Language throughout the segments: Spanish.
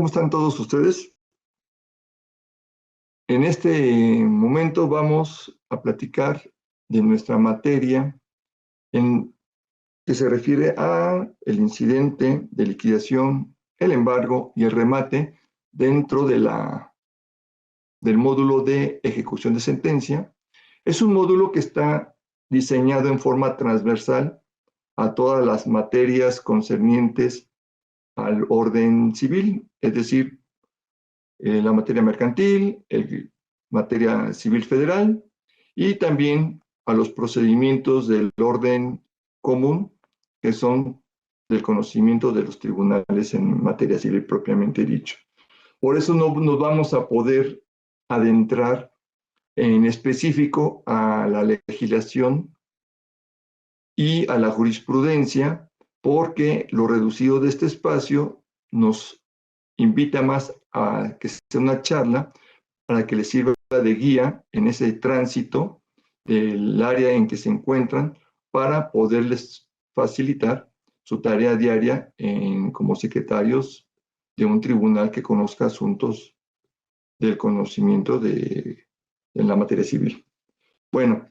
¿Cómo están todos ustedes? En este momento vamos a platicar de nuestra materia que se refiere a el incidente de liquidación, el embargo y el remate dentro del módulo de ejecución de sentencia. Es un módulo que está diseñado en forma transversal a todas las materias concernientes al orden civil, es decir, la materia mercantil, materia civil federal y también a los procedimientos del orden común, que son del conocimiento de los tribunales en materia civil propiamente dicho. Por eso no nos vamos a poder adentrar en específico a la legislación y a la jurisprudencia, porque lo reducido de este espacio nos invita más a que sea una charla para que les sirva de guía en ese tránsito del área en que se encuentran para poderles facilitar su tarea diaria como secretarios de un tribunal que conozca asuntos del conocimiento en la materia civil. Bueno,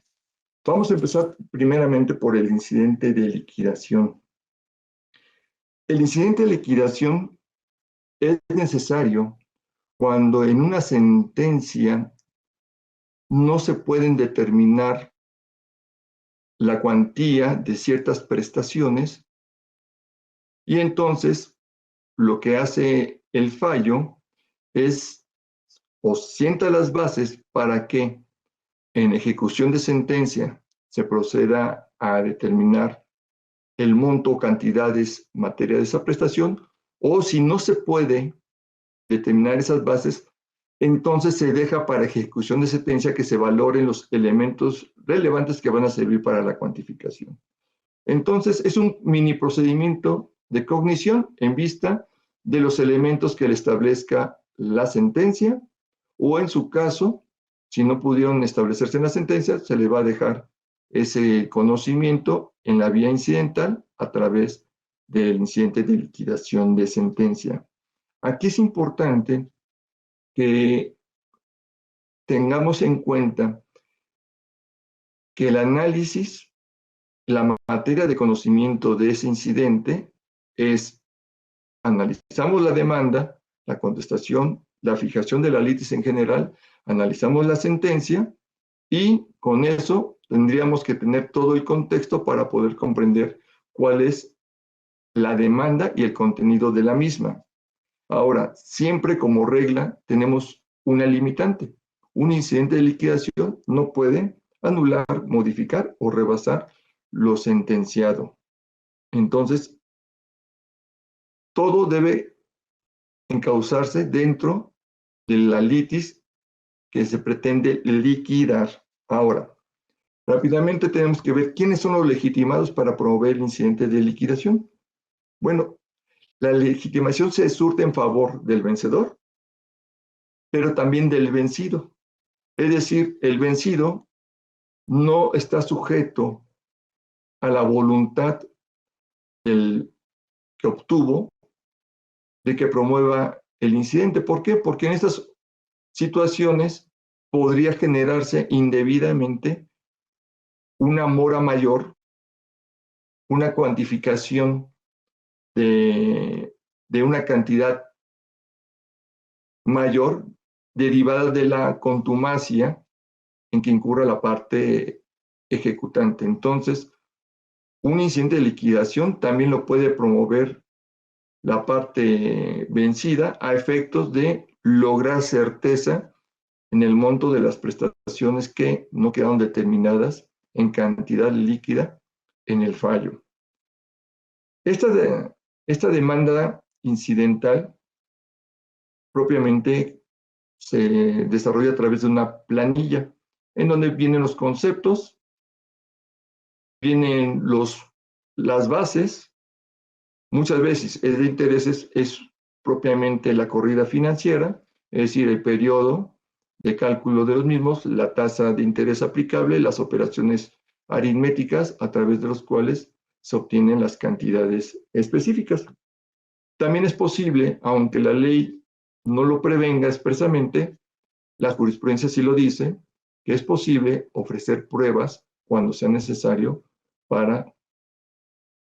vamos a empezar primeramente por el incidente de liquidación. El incidente de liquidación es necesario cuando en una sentencia no se pueden determinar la cuantía de ciertas prestaciones y entonces lo que hace el fallo es o sienta las bases para que en ejecución de sentencia se proceda a determinar el monto o cantidades en materia de esa prestación, o si no se puede determinar esas bases, entonces se deja para ejecución de sentencia que se valoren los elementos relevantes que van a servir para la cuantificación. Entonces, es un mini procedimiento de cognición en vista de los elementos que le establezca la sentencia, o en su caso, si no pudieron establecerse en la sentencia, se le va a dejar ese conocimiento en la vía incidental a través del incidente de liquidación de sentencia. Aquí es importante que tengamos en cuenta que el análisis, la materia de conocimiento de ese incidente es: analizamos la demanda, la contestación, la fijación de la litis en general, analizamos la sentencia y con eso tendríamos que tener todo el contexto para poder comprender cuál es la demanda y el contenido de la misma. Ahora, siempre como regla tenemos una limitante. Un incidente de liquidación no puede anular, modificar o rebasar lo sentenciado. Entonces, todo debe encauzarse dentro de la litis que se pretende liquidar. Ahora, rápidamente tenemos que ver quiénes son los legitimados para promover el incidente de liquidación. Bueno, la legitimación se surte en favor del vencedor, pero también del vencido. Es decir, el vencido no está sujeto a la voluntad del que obtuvo de que promueva el incidente. ¿Por qué? Porque en estas situaciones podría generarse indebidamente una mora mayor, una cuantificación de una cantidad mayor derivada de la contumacia en que incurra la parte ejecutante. Entonces, un incidente de liquidación también lo puede promover la parte vencida a efectos de lograr certeza en el monto de las prestaciones que no quedaron determinadas en cantidad líquida en el fallo. Esta demanda incidental propiamente se desarrolla a través de una planilla en donde vienen los conceptos, vienen las bases. Muchas veces el de intereses es propiamente la corrida financiera, es decir, el periodo de cálculo de los mismos, la tasa de interés aplicable, las operaciones aritméticas a través de los cuales se obtienen las cantidades específicas. También es posible, aunque la ley no lo prevenga expresamente, la jurisprudencia sí lo dice, que es posible ofrecer pruebas cuando sea necesario para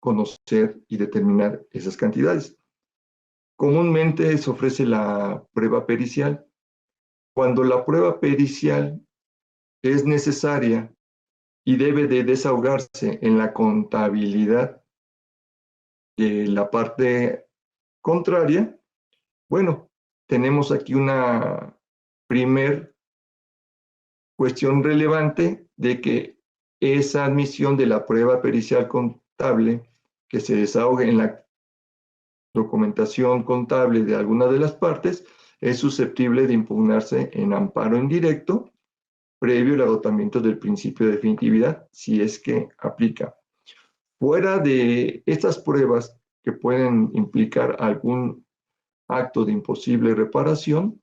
conocer y determinar esas cantidades. Comúnmente se ofrece la prueba pericial. Cuando la prueba pericial es necesaria y debe de desahogarse en la contabilidad de la parte contraria, bueno, tenemos aquí una primer cuestión relevante de que esa admisión de la prueba pericial contable que se desahogue en la documentación contable de alguna de las partes es susceptible de impugnarse en amparo indirecto previo al agotamiento del principio de definitividad, si es que aplica. Fuera de estas pruebas que pueden implicar algún acto de imposible reparación,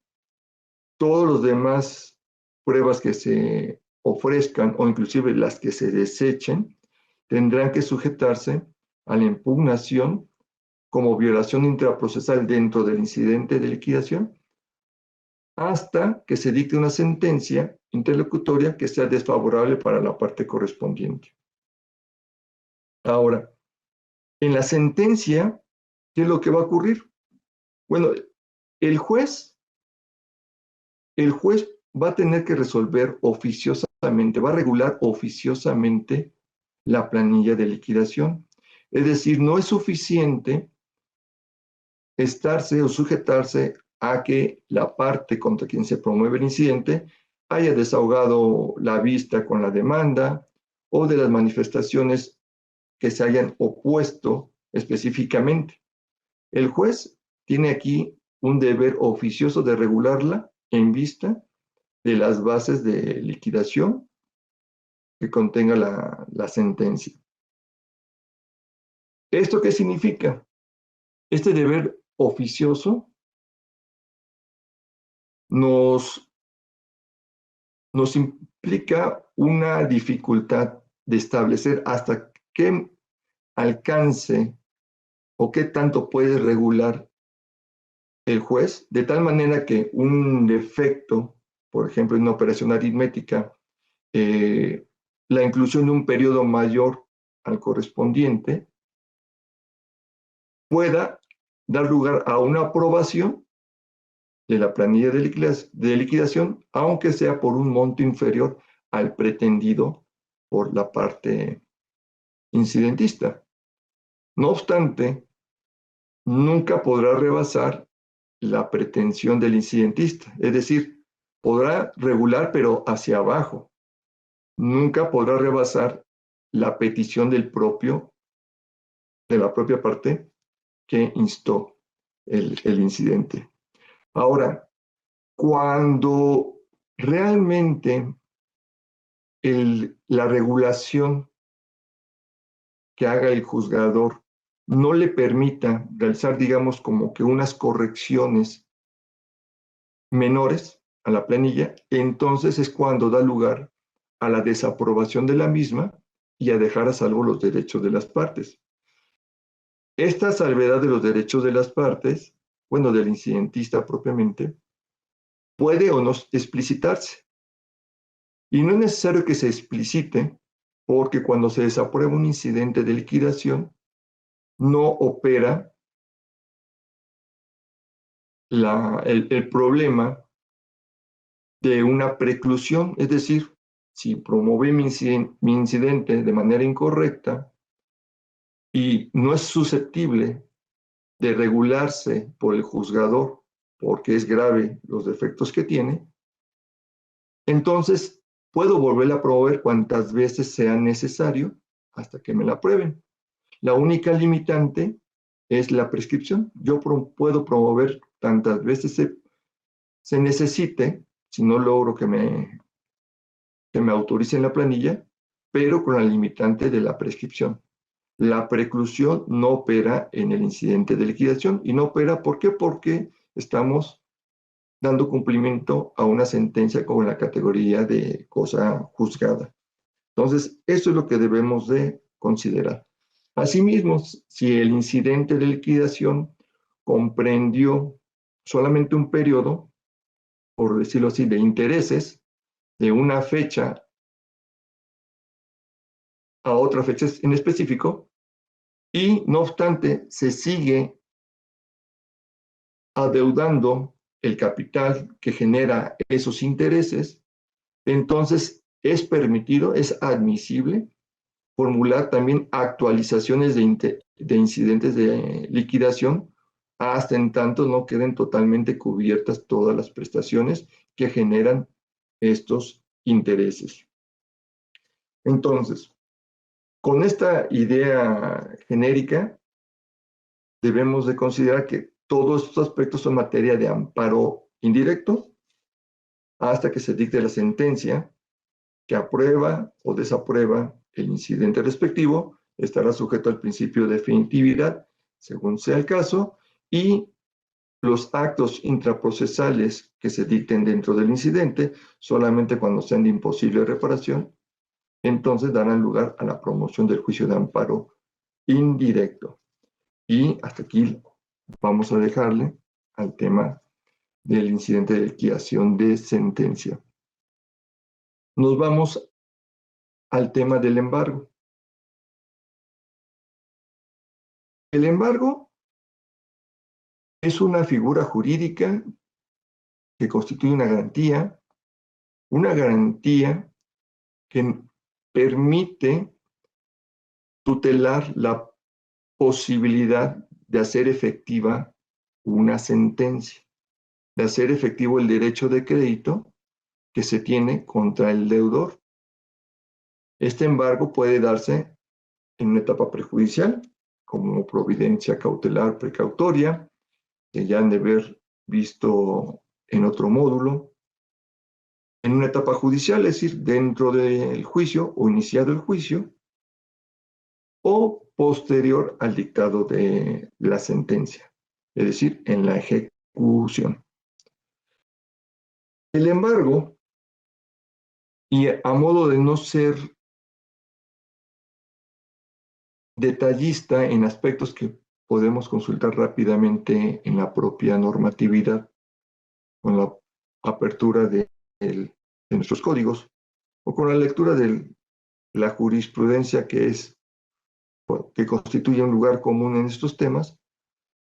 todos los demás pruebas que se ofrezcan o inclusive las que se desechen tendrán que sujetarse a la impugnación como violación intraprocesal dentro del incidente de liquidación hasta que se dicte una sentencia interlocutoria que sea desfavorable para la parte correspondiente. Ahora, en la sentencia, ¿qué es lo que va a ocurrir? Bueno, el juez va a tener que resolver oficiosamente, va a regular oficiosamente la planilla de liquidación. Es decir, no es suficiente estarse o sujetarse a que la parte contra quien se promueve el incidente haya desahogado la vista con la demanda o de las manifestaciones que se hayan opuesto específicamente. El juez tiene aquí un deber oficioso de regularla en vista de las bases de liquidación que contenga la sentencia. ¿Esto qué significa? Este deber oficioso nos implica una dificultad de establecer hasta qué alcance o qué tanto puede regular el juez, de tal manera que un defecto, por ejemplo, en una operación aritmética, la inclusión de un periodo mayor al correspondiente, pueda dar lugar a una aprobación de la planilla de liquidación, aunque sea por un monto inferior al pretendido por la parte incidentista. No obstante, nunca podrá rebasar la pretensión del incidentista, es decir, podrá regular pero hacia abajo. Nunca podrá rebasar la petición de la propia parte que instó el incidente. Ahora, cuando realmente la regulación que haga el juzgador no le permita realizar, digamos, como que unas correcciones menores a la planilla, entonces es cuando da lugar a la desaprobación de la misma y a dejar a salvo los derechos de las partes. Esta salvedad de los derechos de las partes, bueno, del incidentista propiamente, puede o no explicitarse. Y no es necesario que se explicite, porque cuando se desaprueba un incidente de liquidación, no opera el problema de una preclusión, es decir, si promoví mi incidente de manera incorrecta y no es susceptible de regularse por el juzgador porque es grave los defectos que tiene, entonces puedo volverla a promover cuantas veces sea necesario hasta que me la aprueben. La única limitante es la prescripción. Yo puedo promover tantas veces se necesite, si no logro que me autoricen la planilla, pero con la limitante de la prescripción. La preclusión no opera en el incidente de liquidación y no opera, ¿por qué? Porque estamos dando cumplimiento a una sentencia con la categoría de cosa juzgada. Entonces, eso es lo que debemos de considerar. Asimismo, si el incidente de liquidación comprendió solamente un periodo, por decirlo así, de intereses de una fecha a otra fecha en específico, y no obstante se sigue adeudando el capital que genera esos intereses, entonces es permitido, es admisible formular también actualizaciones de incidentes de liquidación hasta en tanto no queden totalmente cubiertas todas las prestaciones que generan estos intereses. Entonces, con esta idea genérica, debemos de considerar que todos estos aspectos son materia de amparo indirecto hasta que se dicte la sentencia que aprueba o desaprueba el incidente respectivo, estará sujeto al principio de definitividad, según sea el caso, y los actos intraprocesales que se dicten dentro del incidente, solamente cuando sean de imposible reparación, entonces darán lugar a la promoción del juicio de amparo indirecto. Y hasta aquí vamos a dejarle al tema del incidente de liquidación de sentencia. Nos vamos al tema del embargo. El embargo es una figura jurídica que constituye una garantía que permite tutelar la posibilidad de hacer efectiva una sentencia, de hacer efectivo el derecho de crédito que se tiene contra el deudor. Este embargo puede darse en una etapa prejudicial, como providencia cautelar precautoria, que ya han de haber visto en otro módulo, en una etapa judicial, es decir, dentro del juicio o iniciado el juicio, o posterior al dictado de la sentencia, es decir, en la ejecución. El embargo, y a modo de no ser detallista en aspectos que podemos consultar rápidamente en la propia normatividad, con la apertura de nuestros códigos, o con la lectura de la jurisprudencia que constituye un lugar común en estos temas,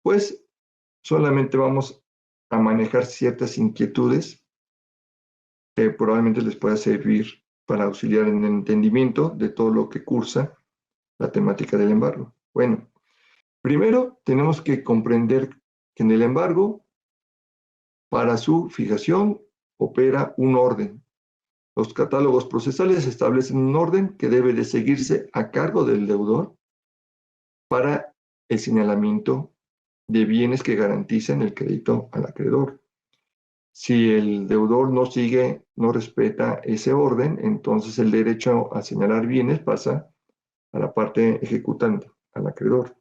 pues solamente vamos a manejar ciertas inquietudes que probablemente les pueda servir para auxiliar en el entendimiento de todo lo que cursa la temática del embargo. Bueno, primero tenemos que comprender que en el embargo, para su fijación, opera un orden. Los catálogos procesales establecen un orden que debe de seguirse a cargo del deudor para el señalamiento de bienes que garanticen el crédito al acreedor. Si el deudor no sigue, no respeta ese orden, entonces el derecho a señalar bienes pasa a la parte ejecutante, al acreedor.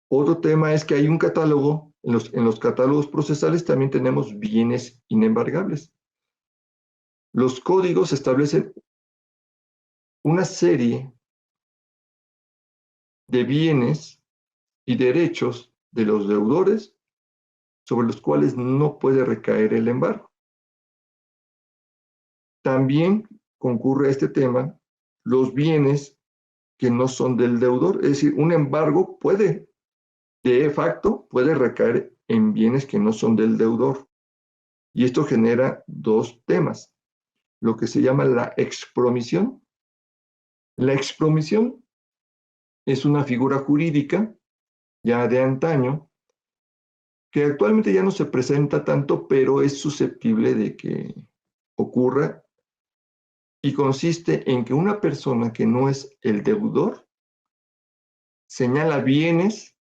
Otro tema es que hay un catálogo, en los catálogos procesales también tenemos bienes inembargables. Los códigos establecen una serie de bienes y derechos de los deudores sobre los cuales no puede recaer el embargo. También concurre a este tema los bienes que no son del deudor, es decir, un embargo puede, de facto, puede recaer en bienes que no son del deudor. Y esto genera dos temas, lo que se llama la expromisión. La expromisión es una figura jurídica ya de antaño, que actualmente ya no se presenta tanto, pero es susceptible de que ocurra, y consiste en que una persona que no es el deudor señala bienes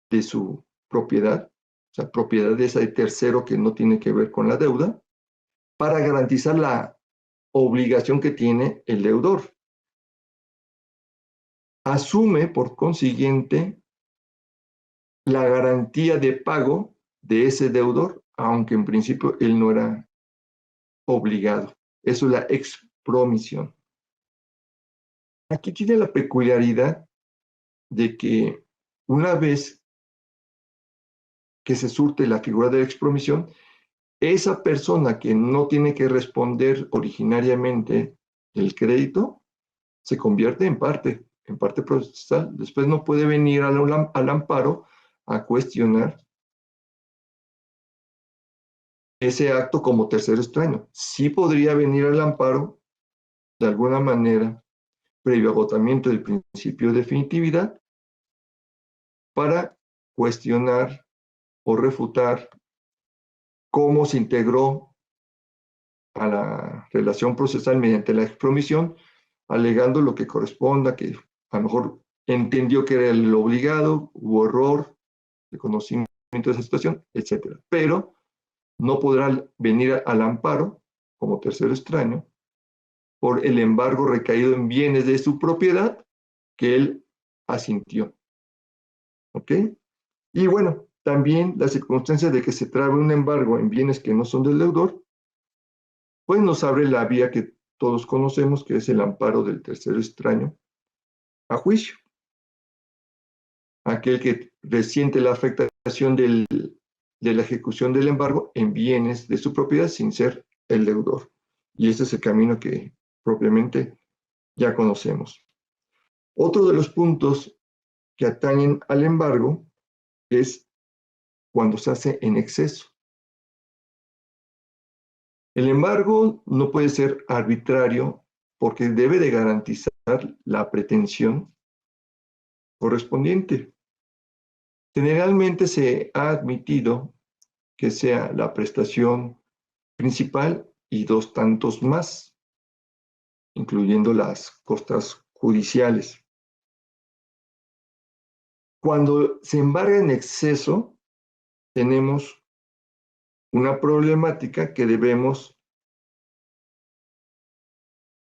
de su propiedad, o sea, propiedad de ese tercero que no tiene que ver con la deuda, para garantizar la obligación que tiene el deudor. Asume, por consiguiente, la garantía de pago de ese deudor, aunque en principio él no era obligado. Eso es la expromisión. Aquí tiene la peculiaridad de que una vez que se surte la figura de la expromisión, esa persona que no tiene que responder originariamente del crédito se convierte en parte procesal. Después no puede venir al amparo a cuestionar ese acto como tercero extraño. Sí podría venir al amparo de alguna manera previo agotamiento del principio de definitividad para cuestionar o refutar cómo se integró a la relación procesal mediante la expromisión, alegando lo que corresponda, que a lo mejor entendió que era el obligado, hubo error de conocimiento de esa situación, etcétera. Pero no podrá venir al amparo como tercero extraño por el embargo recaído en bienes de su propiedad que él asintió. ¿Ok? Y bueno, también la circunstancia de que se trabe un embargo en bienes que no son del deudor, pues nos abre la vía que todos conocemos, que es el amparo del tercero extraño a juicio. Aquel que resiente la afectación de la ejecución del embargo en bienes de su propiedad sin ser el deudor. Y ese es el camino que propiamente ya conocemos. Otro de los puntos que atañen al embargo es cuando se hace en exceso. El embargo no puede ser arbitrario porque debe de garantizar la pretensión correspondiente. Generalmente se ha admitido que sea la prestación principal y dos tantos más, incluyendo las costas judiciales. Cuando se embarga en exceso, tenemos una problemática que debemos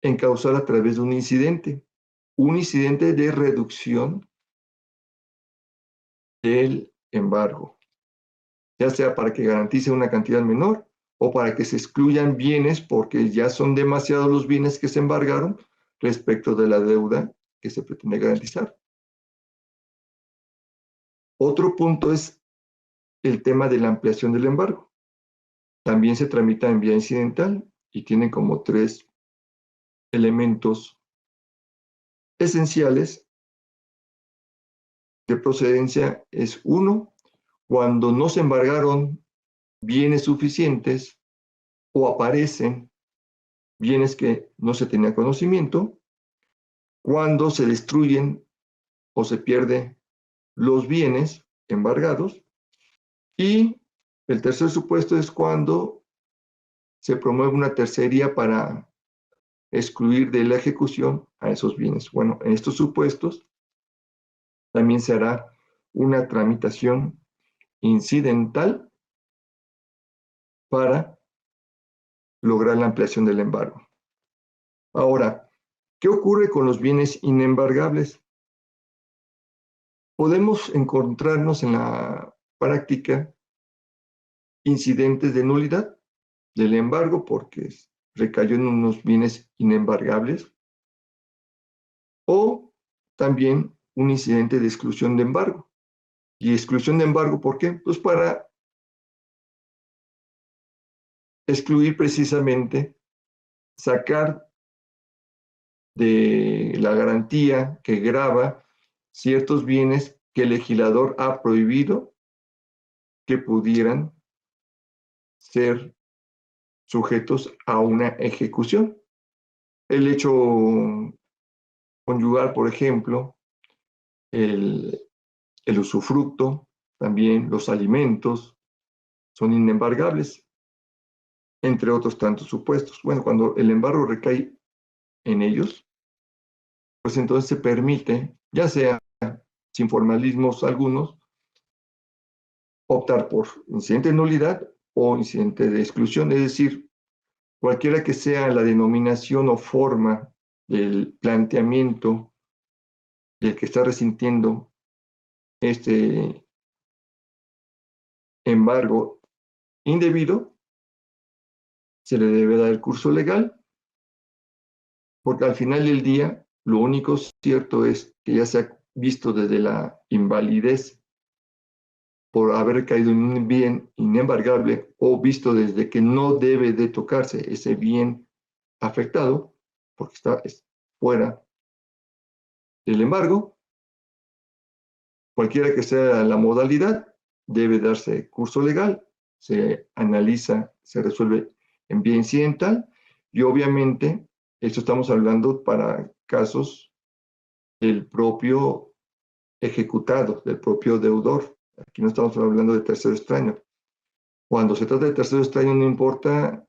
encauzar a través de un incidente de reducción del embargo, ya sea para que garantice una cantidad menor o para que se excluyan bienes porque ya son demasiados los bienes que se embargaron respecto de la deuda que se pretende garantizar. Otro punto es el tema de la ampliación del embargo. También se tramita en vía incidental y tiene como tres elementos esenciales de procedencia. Es uno, cuando no se embargaron bienes suficientes o aparecen bienes que no se tenía conocimiento, cuando se destruyen o se pierden los bienes embargados, y el tercer supuesto es cuando se promueve una tercería para excluir de la ejecución a esos bienes. Bueno, en estos supuestos también se hará una tramitación incidental para lograr la ampliación del embargo. Ahora, ¿qué ocurre con los bienes inembargables? Podemos encontrarnos en la práctica incidentes de nulidad del embargo porque recayó en unos bienes inembargables, o también un incidente de exclusión de embargo. ¿Y exclusión de embargo por qué? Pues para excluir precisamente, sacar de la garantía que grava ciertos bienes que el legislador ha prohibido que pudieran ser sujetos a una ejecución. El hecho conyugal, por ejemplo, el, el usufructo, también los alimentos, son inembargables, entre otros tantos supuestos. Bueno, cuando el embargo recae en ellos, pues entonces se permite, ya sea sin formalismos algunos, optar por incidente de nulidad o incidente de exclusión, es decir, cualquiera que sea la denominación o forma del planteamiento del que está resintiendo este embargo indebido, se le debe dar el curso legal, porque al final del día lo único cierto es que ya se ha visto desde la invalidez por haber caído en un bien inembargable o visto desde que no debe de tocarse ese bien afectado, porque está fuera del embargo, cualquiera que sea la modalidad, debe darse curso legal, se analiza, se resuelve en vía incidental y obviamente esto estamos hablando para casos del propio ejecutado, del propio deudor. Aquí no estamos hablando de tercero extraño. Cuando se trata de tercero extraño no importa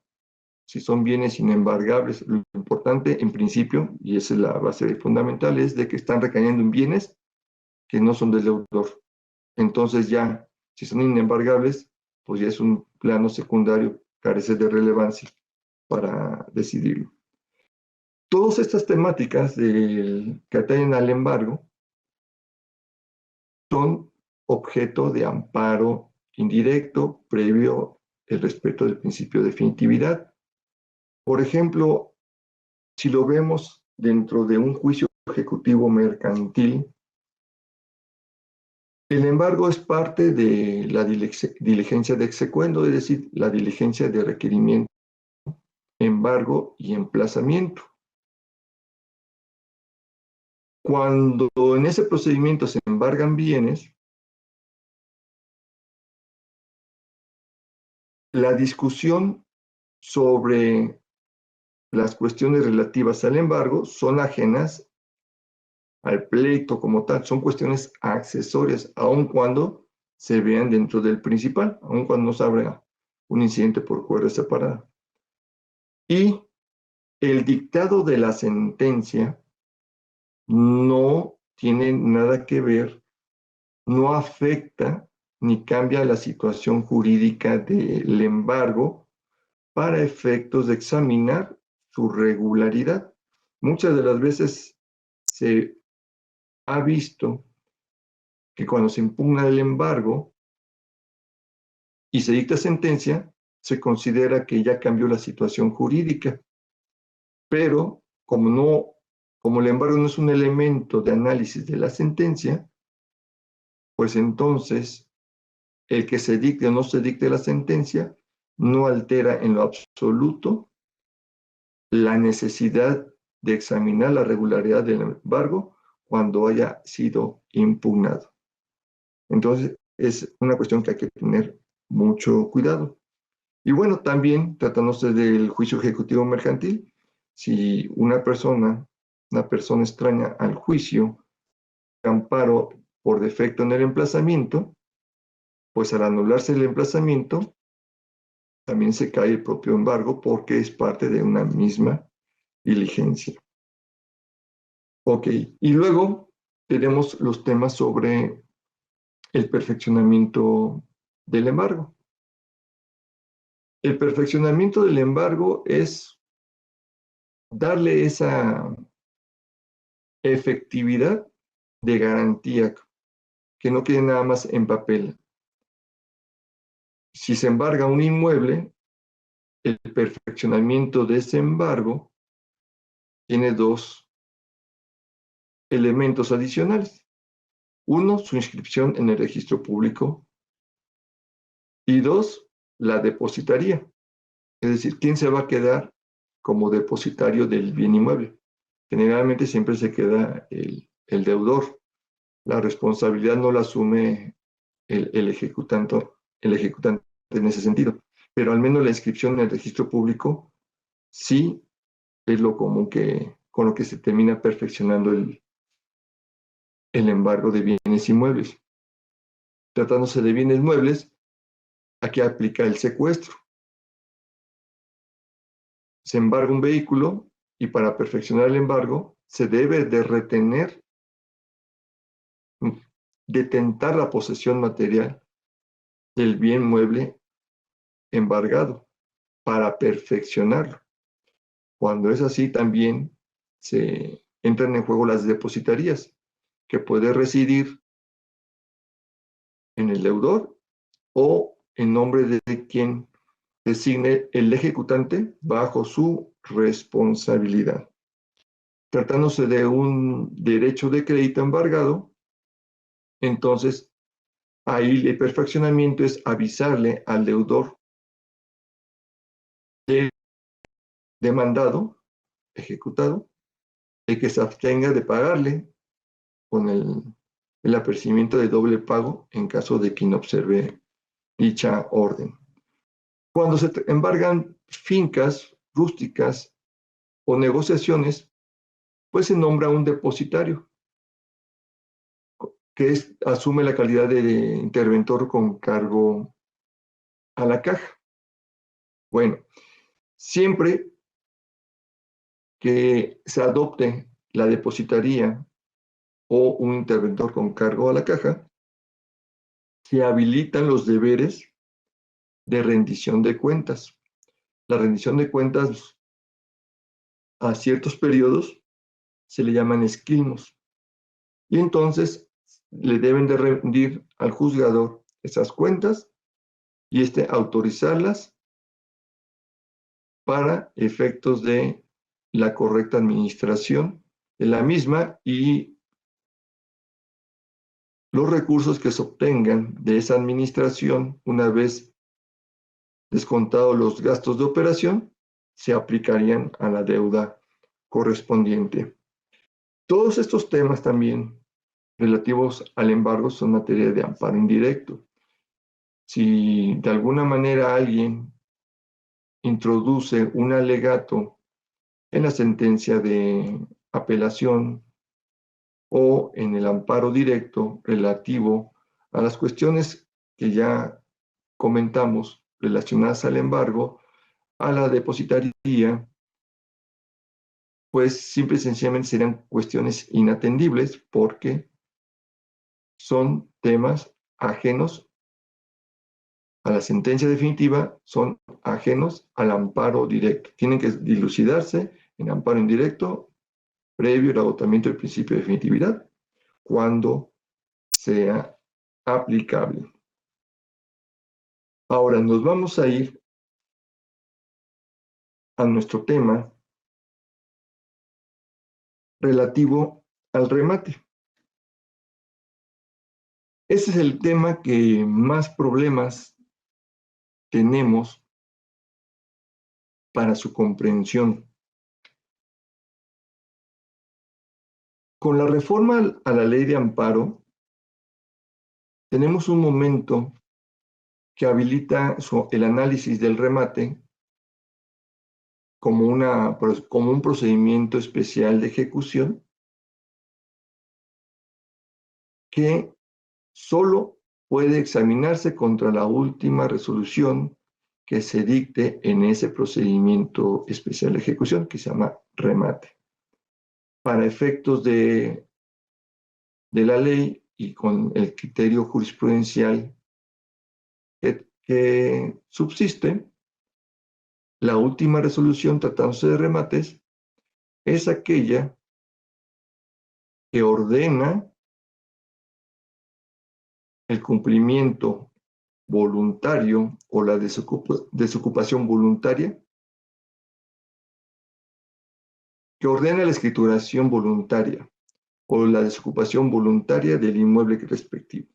si son bienes inembargables, lo importante en principio, y esa es la base fundamental, es de que están recayendo en bienes que no son del deudor. Entonces ya, si son inembargables, pues ya es un plano secundario, carece de relevancia para decidirlo. Todas estas temáticas que atañen al embargo son objeto de amparo indirecto previo el respeto del principio de definitividad. Por ejemplo, si lo vemos dentro de un juicio ejecutivo mercantil, el embargo es parte de la diligencia de execuendo, es decir, la diligencia de requerimiento, embargo y emplazamiento. Cuando en ese procedimiento se embargan bienes, la discusión sobre las cuestiones relativas al embargo son ajenas al pleito como tal, son cuestiones accesorias, aun cuando se vean dentro del principal, aun cuando no se abra un incidente por cuerda separada. Y el dictado de la sentencia no tiene nada que ver, no afecta ni cambia la situación jurídica del embargo para efectos de examinar su regularidad. Muchas de las veces se ha visto que cuando se impugna el embargo y se dicta sentencia, se considera que ya cambió la situación jurídica, pero como el embargo no es un elemento de análisis de la sentencia, pues entonces el que se dicte o no se dicte la sentencia no altera en lo absoluto la necesidad de examinar la regularidad del embargo cuando haya sido impugnado. Entonces, es una cuestión que hay que tener mucho cuidado. Y bueno, también tratándose del juicio ejecutivo mercantil, si una persona extraña al juicio, amparo por defecto en el emplazamiento, pues al anularse el emplazamiento, también se cae el propio embargo porque es parte de una misma diligencia. Ok, y luego tenemos los temas sobre el perfeccionamiento del embargo. El perfeccionamiento del embargo es darle esa efectividad de garantía, que no quede nada más en papel. Si se embarga un inmueble, el perfeccionamiento de ese embargo tiene dos elementos adicionales. Uno, su inscripción en el registro público y dos, la depositaría. Es decir, ¿quién se va a quedar como depositario del bien inmueble? Generalmente siempre se queda el deudor. La responsabilidad no la asume el ejecutante en ese sentido. Pero al menos la inscripción en el registro público sí es lo común con lo que se termina perfeccionando el embargo de bienes inmuebles. Tratándose de bienes muebles, aquí aplica el secuestro. Se embarga un vehículo y para perfeccionar el embargo se debe de retener, detentar la posesión material del bien mueble embargado para perfeccionarlo. Cuando es así, también se entran en juego las depositarías, que puede residir en el deudor o en nombre de quien designe el ejecutante bajo su responsabilidad. Tratándose de un derecho de crédito embargado, entonces Ahí el perfeccionamiento es avisarle al deudor demandado, ejecutado, de que se abstenga de pagarle con el apercibimiento de doble pago en caso de que no observe dicha orden. Cuando se embargan fincas rústicas o negociaciones, pues se nombra un depositario que asume la calidad de interventor con cargo a la caja. Bueno, siempre que se adopte la depositaría o un interventor con cargo a la caja, se habilitan los deberes de rendición de cuentas. La rendición de cuentas a ciertos periodos se le llaman esquilmos y entonces le deben de rendir al juzgador esas cuentas y autorizarlas para efectos de la correcta administración de la misma y los recursos que se obtengan de esa administración una vez descontados los gastos de operación se aplicarían a la deuda correspondiente. Todos estos temas también relativos al embargo son materia de amparo indirecto. Si de alguna manera alguien introduce un alegato en la sentencia de apelación o en el amparo directo relativo a las cuestiones que ya comentamos relacionadas al embargo, a la depositaría, pues simple y sencillamente serían cuestiones inatendibles porque son temas ajenos a la sentencia definitiva, son ajenos al amparo directo. Tienen que dilucidarse en amparo indirecto previo al agotamiento del principio de definitividad cuando sea aplicable. Ahora nos vamos a ir a nuestro tema relativo al remate. Ese es el tema que más problemas tenemos para su comprensión. Con la reforma a la ley de amparo, tenemos un momento que habilita el análisis del remate como un procedimiento especial de ejecución que solo puede examinarse contra la última resolución que se dicte en ese procedimiento especial de ejecución que se llama remate. Para efectos de la ley y con el criterio jurisprudencial que subsiste, la última resolución tratándose de remates es aquella que ordena el cumplimiento voluntario o la desocupación voluntaria, que ordena la escrituración voluntaria o la desocupación voluntaria del inmueble respectivo.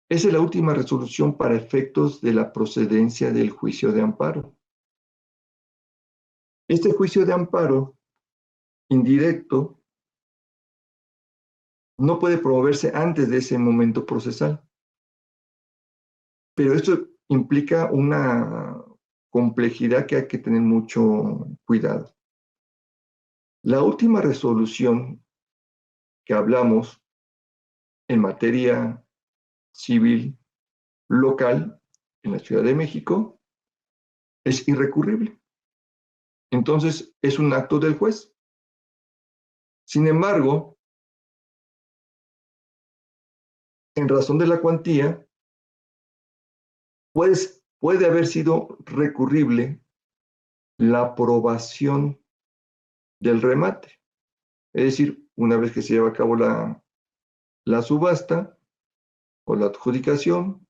Esa es la última resolución para efectos de la procedencia del juicio de amparo. Este juicio de amparo indirecto no puede promoverse antes de ese momento procesal. Pero esto implica una complejidad que hay que tener mucho cuidado. La última resolución que hablamos en materia civil local en la Ciudad de México es irrecurrible. Entonces, es un acto del juez. Sin embargo, en razón de la cuantía, pues, puede haber sido recurrible la aprobación del remate. Es decir, una vez que se lleva a cabo la subasta o la adjudicación,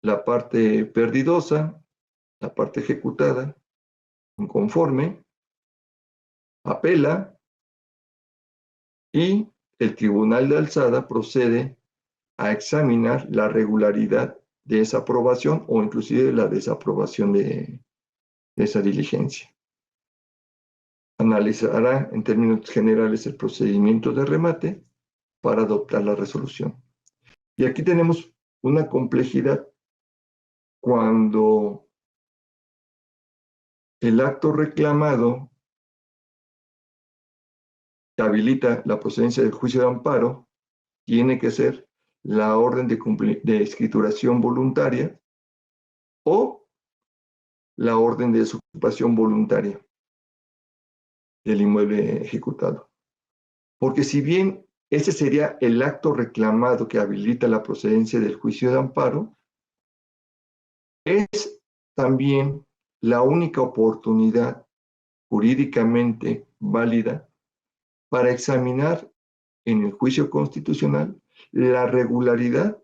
la parte perdidosa, la parte ejecutada, inconforme, apela y el tribunal de alzada procede a examinar la regularidad de esa aprobación o inclusive la desaprobación de esa diligencia. Analizará en términos generales el procedimiento de remate para adoptar la resolución. Y aquí tenemos una complejidad cuando el acto reclamado que habilita la procedencia del juicio de amparo tiene que ser la orden de escrituración voluntaria o la orden de desocupación voluntaria del inmueble ejecutado. Porque si bien ese sería el acto reclamado que habilita la procedencia del juicio de amparo, es también la única oportunidad jurídicamente válida para examinar en el juicio constitucional la regularidad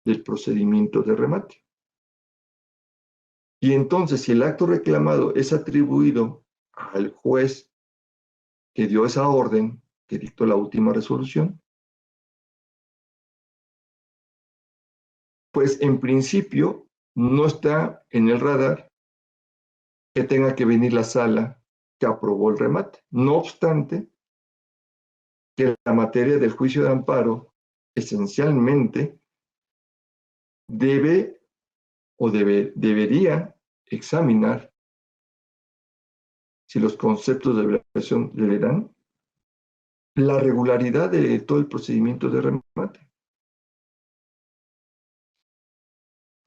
del procedimiento de remate. Y entonces, si el acto reclamado es atribuido al juez que dio esa orden, que dictó la última resolución, pues en principio no está en el radar que tenga que venir la sala que aprobó el remate. No obstante, que la materia del juicio de amparo esencialmente debería examinar si los conceptos de evaluación le dan la regularidad de todo el procedimiento de remate.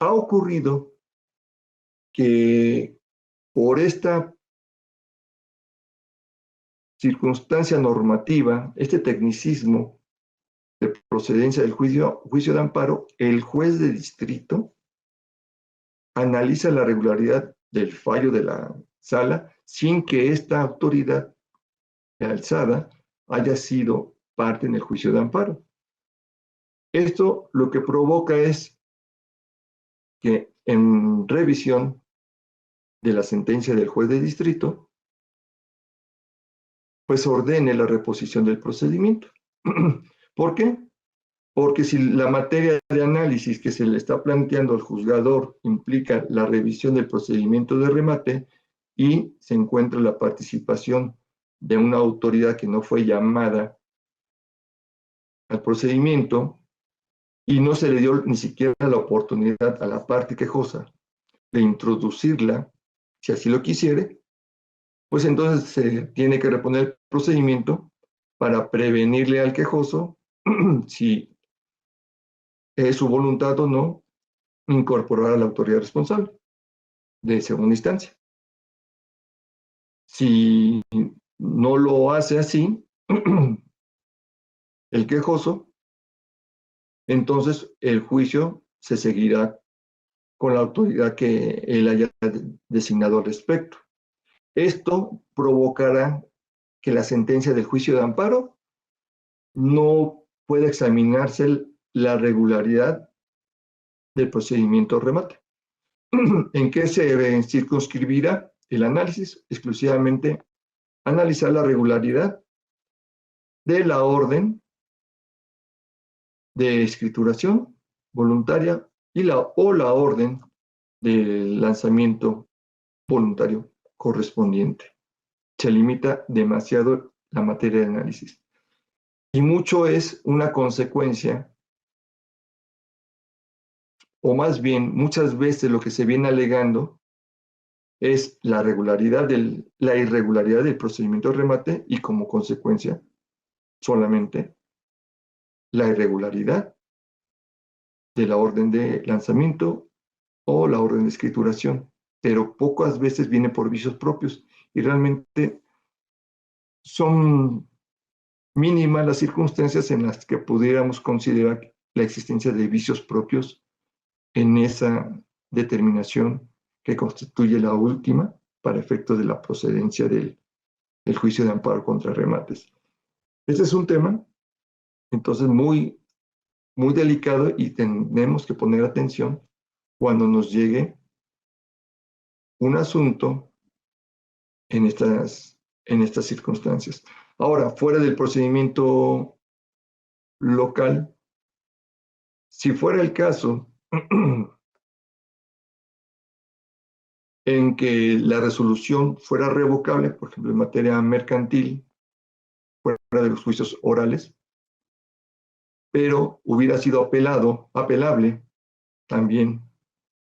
Ha ocurrido que por esta circunstancia normativa, este tecnicismo de procedencia del juicio de amparo, el juez de distrito analiza la regularidad del fallo de la sala sin que esta autoridad alzada haya sido parte en el juicio de amparo. Esto lo que provoca es que en revisión de la sentencia del juez de distrito, pues ordene la reposición del procedimiento. ¿Por qué? Porque si la materia de análisis que se le está planteando al juzgador implica la revisión del procedimiento de remate y se encuentra la participación de una autoridad que no fue llamada al procedimiento y no se le dio ni siquiera la oportunidad a la parte quejosa de introducirla, si así lo quisiere, pues entonces se tiene que reponer el procedimiento para prevenirle al quejoso si es su voluntad o no incorporar a la autoridad responsable de segunda instancia. Si no lo hace así, el quejoso, entonces el juicio se seguirá con la autoridad que él haya designado al respecto. Esto provocará que la sentencia del juicio de amparo no pueda examinarse la regularidad del procedimiento de remate. ¿En qué se circunscribirá el análisis? Exclusivamente analizar la regularidad de la orden de escrituración voluntaria o la orden del lanzamiento voluntario correspondiente. Se limita demasiado la materia de análisis. Y mucho es una consecuencia, o más bien muchas veces lo que se viene alegando es la irregularidad del procedimiento de remate y como consecuencia solamente la irregularidad de la orden de lanzamiento o la orden de escrituración, pero pocas veces viene por vicios propios y realmente son mínimas las circunstancias en las que pudiéramos considerar la existencia de vicios propios en esa determinación que constituye la última para efectos de la procedencia del juicio de amparo contra remates. Este es un tema, entonces, muy delicado y tenemos que poner atención cuando nos llegue un asunto en estas circunstancias. Ahora, fuera del procedimiento local, Si fuera el caso en que la resolución fuera revocable, por ejemplo, en materia mercantil, fuera de los juicios orales, pero hubiera sido apelable también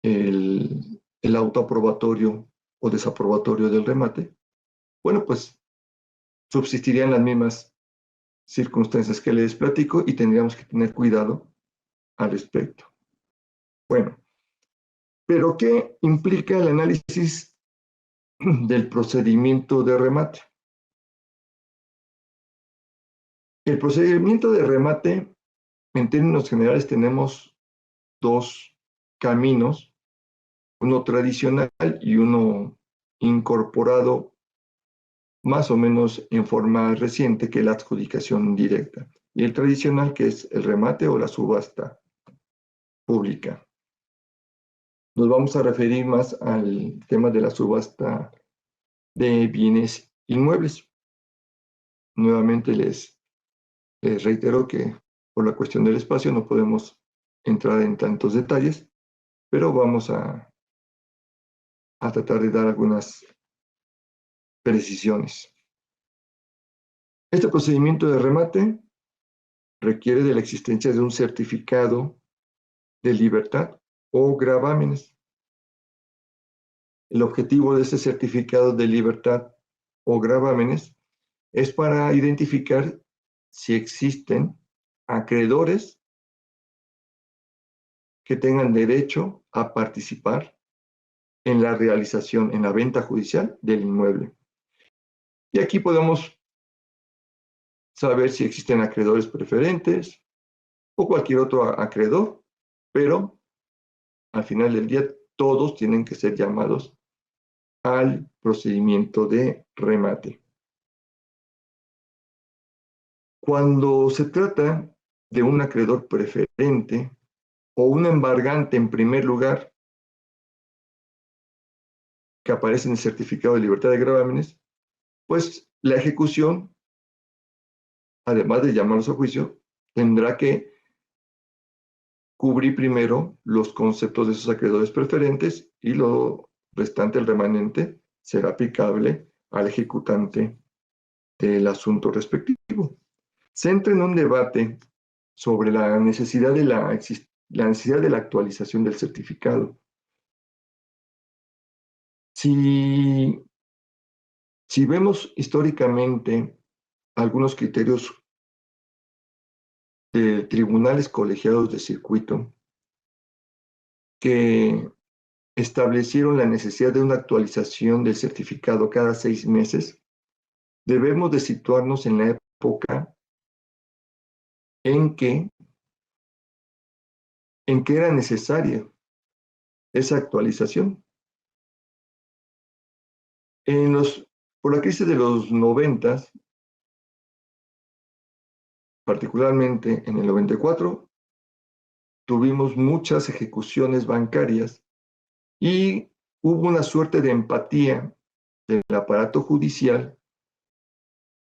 el auto aprobatorio o desaprobatorio del remate, bueno, pues subsistirían las mismas circunstancias que les platico y tendríamos que tener cuidado al respecto. Bueno, pero ¿qué implica el análisis del procedimiento de remate? El procedimiento de remate, en términos generales, tenemos dos caminos, uno tradicional y uno incorporado más o menos en forma reciente, que es la adjudicación directa, y el tradicional, que es el remate o la subasta pública. Nos vamos a referir más al tema de la subasta de bienes inmuebles. Nuevamente les reitero que por la cuestión del espacio no podemos entrar en tantos detalles, pero vamos a tratar de dar algunas precisiones. Este procedimiento de remate requiere de la existencia de un certificado de libertad o gravámenes. El objetivo de este certificado de libertad o gravámenes es para identificar si existen acreedores que tengan derecho a participar en la realización, en la venta judicial del inmueble. Y aquí podemos saber si existen acreedores preferentes o cualquier otro acreedor, pero al final del día todos tienen que ser llamados al procedimiento de remate. Cuando se trata de un acreedor preferente o un embargante en primer lugar que aparece en el certificado de libertad de gravámenes, pues la ejecución, además de llamarlos a juicio, tendrá que cubrir primero los conceptos de esos acreedores preferentes y lo restante, el remanente, será aplicable al ejecutante del asunto respectivo. Se entra en un debate sobre la necesidad de la actualización del certificado. Si vemos históricamente algunos criterios de tribunales colegiados de circuito que establecieron la necesidad de una actualización del certificado cada 6 meses, debemos de situarnos en la época en que era necesaria esa actualización. Por la crisis de los 90, particularmente en el 94, tuvimos muchas ejecuciones bancarias y hubo una suerte de empatía del aparato judicial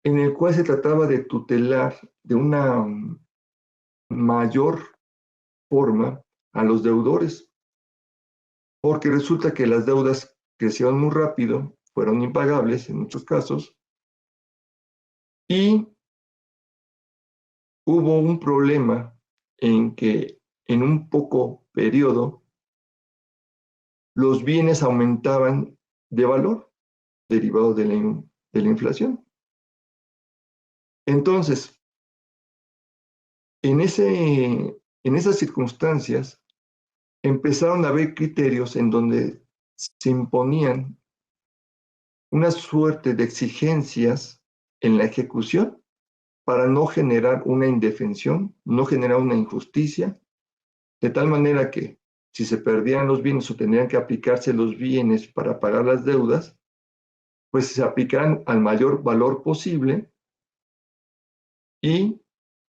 en el cual se trataba de tutelar de una mayor forma a los deudores, porque resulta que las deudas crecieron muy rápido, fueron impagables en muchos casos, y hubo un problema en que en un poco periodo los bienes aumentaban de valor derivado de la inflación. Entonces, en esas circunstancias empezaron a haber criterios en donde se imponían una suerte de exigencias en la ejecución para no generar una indefensión, no generar una injusticia, de tal manera que si se perdían los bienes o tendrían que aplicarse los bienes para pagar las deudas, pues se aplicaran al mayor valor posible y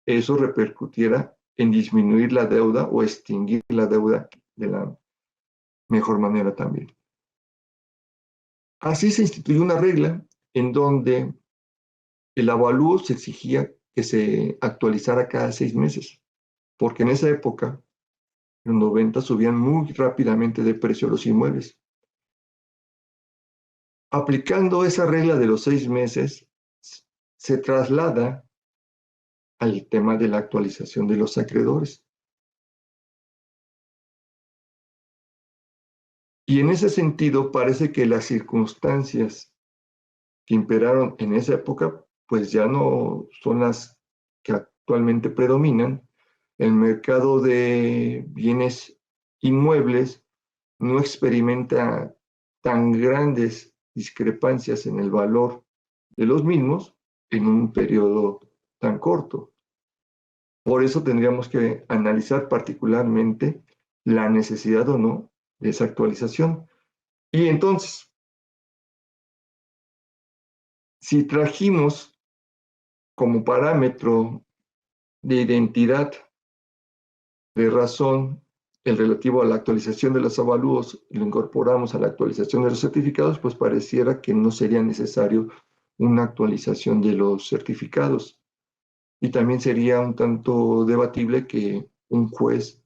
eso repercutiera en disminuir la deuda o extinguir la deuda de la mejor manera también. Así se instituyó una regla en donde el avalúo se exigía que se actualizara cada 6 meses. porque en esa época, en los 90, subían muy rápidamente de precio los inmuebles. Aplicando esa regla de los 6 meses, se traslada al tema de la actualización de los acreedores. Y en ese sentido, parece que las circunstancias que imperaron en esa época, pues ya no son las que actualmente predominan. El mercado de bienes inmuebles no experimenta tan grandes discrepancias en el valor de los mismos en un periodo tan corto. Por eso tendríamos que analizar particularmente la necesidad o no de esa actualización. Y entonces, si trajimos como parámetro de identidad, de razón, el relativo a la actualización de los avalúos, y lo incorporamos a la actualización de los certificados, pues pareciera que no sería necesario una actualización de los certificados. Y también sería un tanto debatible que un juez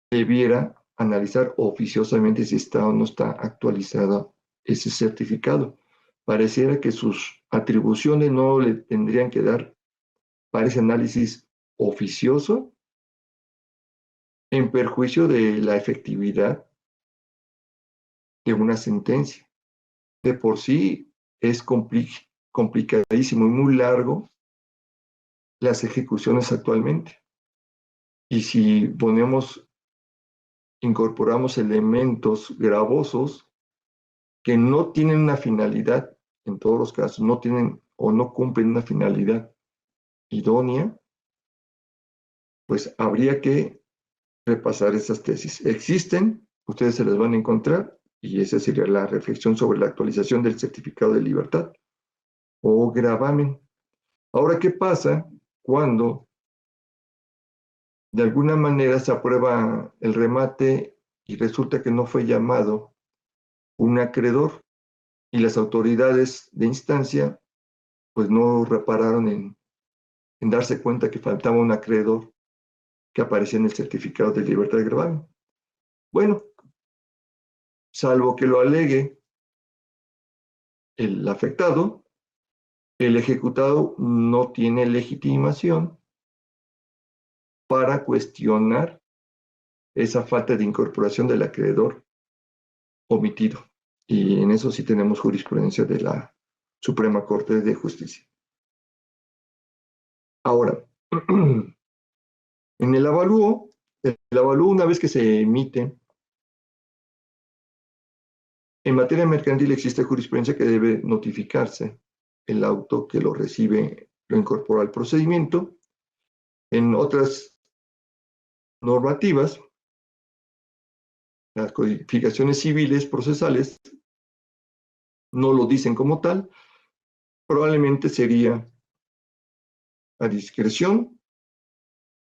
debiera analizar oficiosamente si está o no está actualizado ese certificado. Pareciera que sus atribuciones no le tendrían que dar para ese análisis oficioso en perjuicio de la efectividad de una sentencia. De por sí es complicadísimo y muy largo las ejecuciones actualmente. Y si incorporamos elementos gravosos que no tienen una finalidad, en todos los casos, no tienen o no cumplen una finalidad idónea, pues habría que repasar esas tesis. Existen, ustedes se las van a encontrar, y esa sería la reflexión sobre la actualización del certificado de libertad o gravamen. Ahora, ¿qué pasa cuando de alguna manera se aprueba el remate y resulta que no fue llamado un acreedor y las autoridades de instancia pues no repararon en darse cuenta que faltaba un acreedor que aparecía en el certificado de libertad de gravamen? Bueno, salvo que lo alegue el afectado, el ejecutado no tiene legitimación para cuestionar esa falta de incorporación del acreedor omitido. Y en eso sí tenemos jurisprudencia de la Suprema Corte de Justicia. Ahora, en el avalúo una vez que se emite, en materia mercantil existe jurisprudencia que debe notificarse el auto que lo recibe, lo incorpora al procedimiento. En otras normativas, las codificaciones civiles procesales no lo dicen como tal, probablemente sería a discreción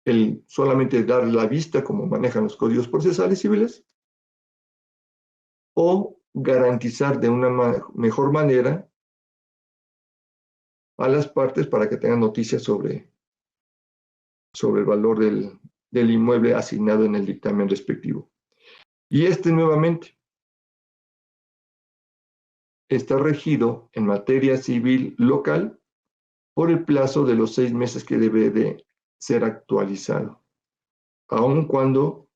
el solamente dar la vista como manejan los códigos procesales civiles o garantizar de una mejor manera a las partes para que tengan noticias sobre el valor del inmueble asignado en el dictamen respectivo. Y nuevamente está regido en materia civil local por el plazo de los 6 meses que debe de ser actualizado, aun cuando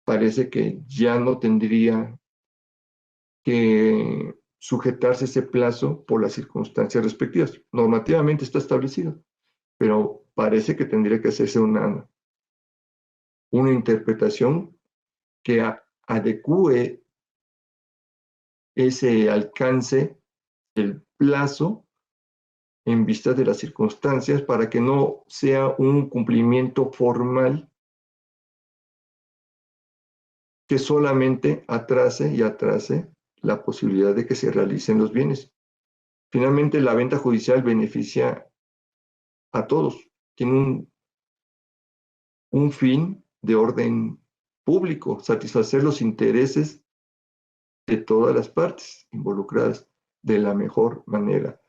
parece que ya no tendría que sujetarse ese plazo por las circunstancias respectivas. Normativamente está establecido, pero parece que tendría que hacerse una interpretación que adecue ese alcance del plazo en vista de las circunstancias para que no sea un cumplimiento formal que solamente atrase y atrase la posibilidad de que se realicen los bienes. Finalmente, la venta judicial beneficia a todos, tiene un fin de orden público, satisfacer los intereses de todas las partes involucradas de la mejor manera,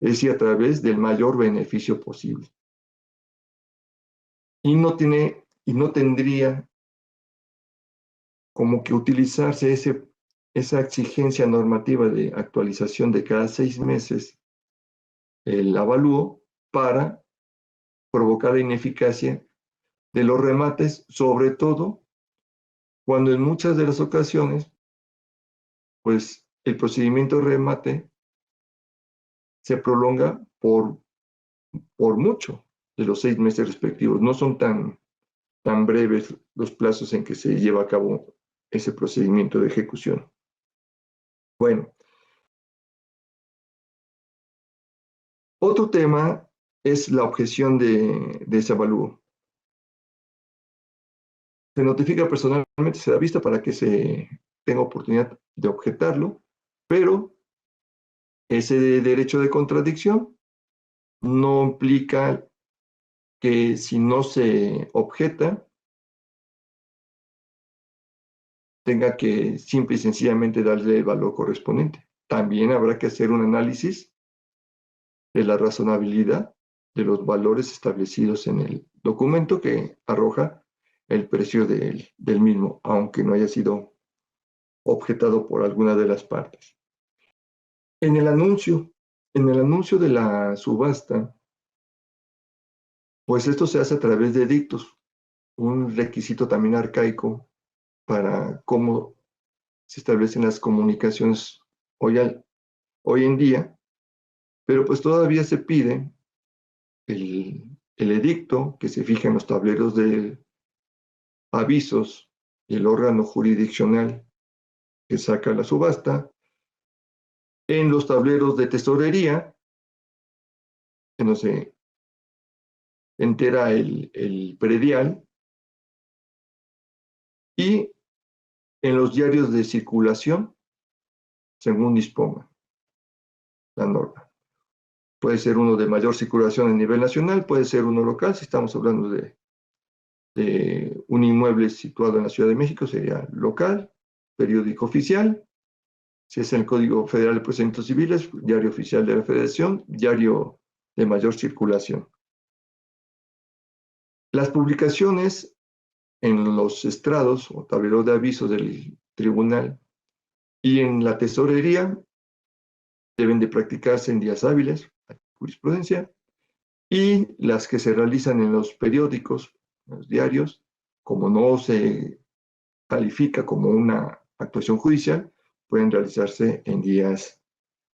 es decir, a través del mayor beneficio posible. y no tendría como que utilizarse esa exigencia normativa de actualización de cada 6 meses el avalúo para provocar la ineficacia de los remates, sobre todo cuando en muchas de las ocasiones, pues el procedimiento de remate se prolonga por mucho de los 6 meses respectivos. No son tan breves los plazos en que se lleva a cabo ese procedimiento de ejecución. Bueno, otro tema es la objeción de ese avalúo. Se notifica personalmente, se da vista para que se tenga oportunidad de objetarlo, pero ese derecho de contradicción no implica que si no se objeta, tenga que simple y sencillamente darle el valor correspondiente. También habrá que hacer un análisis de la razonabilidad de los valores establecidos en el documento que arroja el precio del mismo, aunque no haya sido objetado por alguna de las partes. En el anuncio de la subasta, pues esto se hace a través de edictos, un requisito también arcaico para cómo se establecen las comunicaciones hoy en día, pero pues todavía se pide el edicto que se fija en los tableros de avisos y el órgano jurisdiccional que saca la subasta, en los tableros de tesorería, que no se entera el predial, y en los diarios de circulación, según disponga la norma. Puede ser uno de mayor circulación a nivel nacional, puede ser uno local, si estamos hablando de un inmueble situado en la Ciudad de México, sería local, periódico oficial, si es el Código Federal de Procedimientos Civiles, diario oficial de la Federación, diario de mayor circulación. Las publicaciones en los estrados o tableros de avisos del tribunal y en la tesorería deben de practicarse en días hábiles, jurisprudencia, y las que se realizan en los periódicos, en los diarios, como no se califica como una actuación judicial, pueden realizarse en días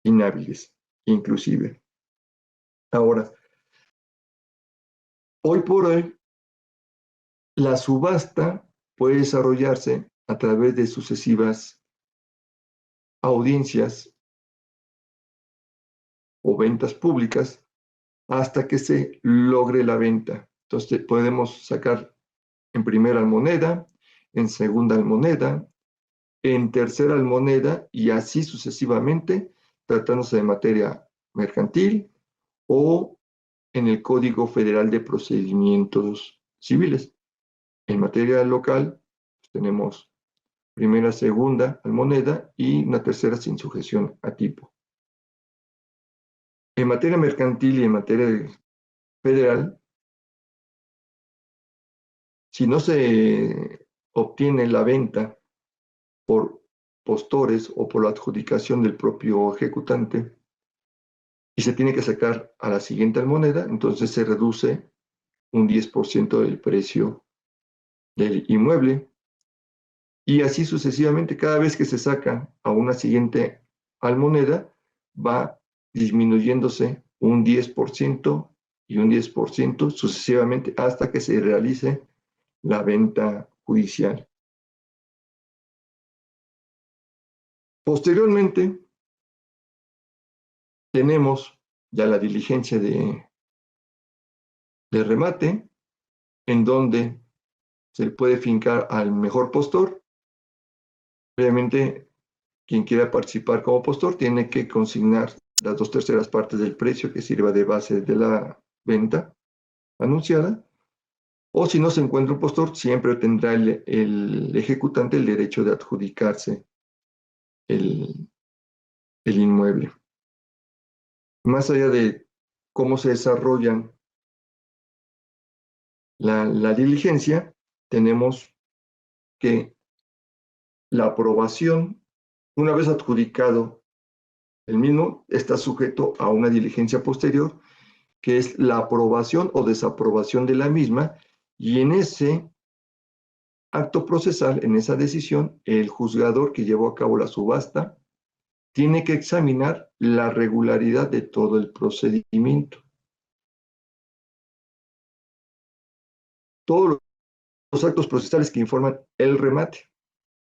inhábiles, inclusive. Ahora, hoy por hoy, la subasta puede desarrollarse a través de sucesivas audiencias o ventas públicas hasta que se logre la venta. Entonces podemos sacar en primera almoneda, en segunda almoneda, en tercera almoneda y así sucesivamente, tratándose de materia mercantil o en el Código Federal de Procedimientos Civiles. En materia local, pues tenemos primera, segunda almoneda y una tercera sin sujeción a tipo. En materia mercantil y en materia federal, si no se obtiene la venta por postores o por la adjudicación del propio ejecutante y se tiene que sacar a la siguiente almoneda, entonces se reduce un 10% del precio del inmueble y así sucesivamente. Cada vez que se saca a una siguiente almoneda, va disminuyéndose un 10% y un 10% sucesivamente hasta que se realice la venta judicial. Posteriormente, tenemos ya la diligencia de remate, en donde se puede fincar al mejor postor. Obviamente, quien quiera participar como postor tiene que consignar las 2/3 partes del precio que sirva de base de la venta anunciada, o si no se encuentra un postor, siempre tendrá el ejecutante el derecho de adjudicarse el inmueble. Más allá de cómo se desarrollan la diligencia, tenemos que la aprobación, una vez adjudicado el mismo, está sujeto a una diligencia posterior, que es la aprobación o desaprobación de la misma, y en ese acto procesal, en esa decisión, el juzgador que llevó a cabo la subasta tiene que examinar la regularidad de todo el procedimiento. Todos los actos procesales que informan el remate,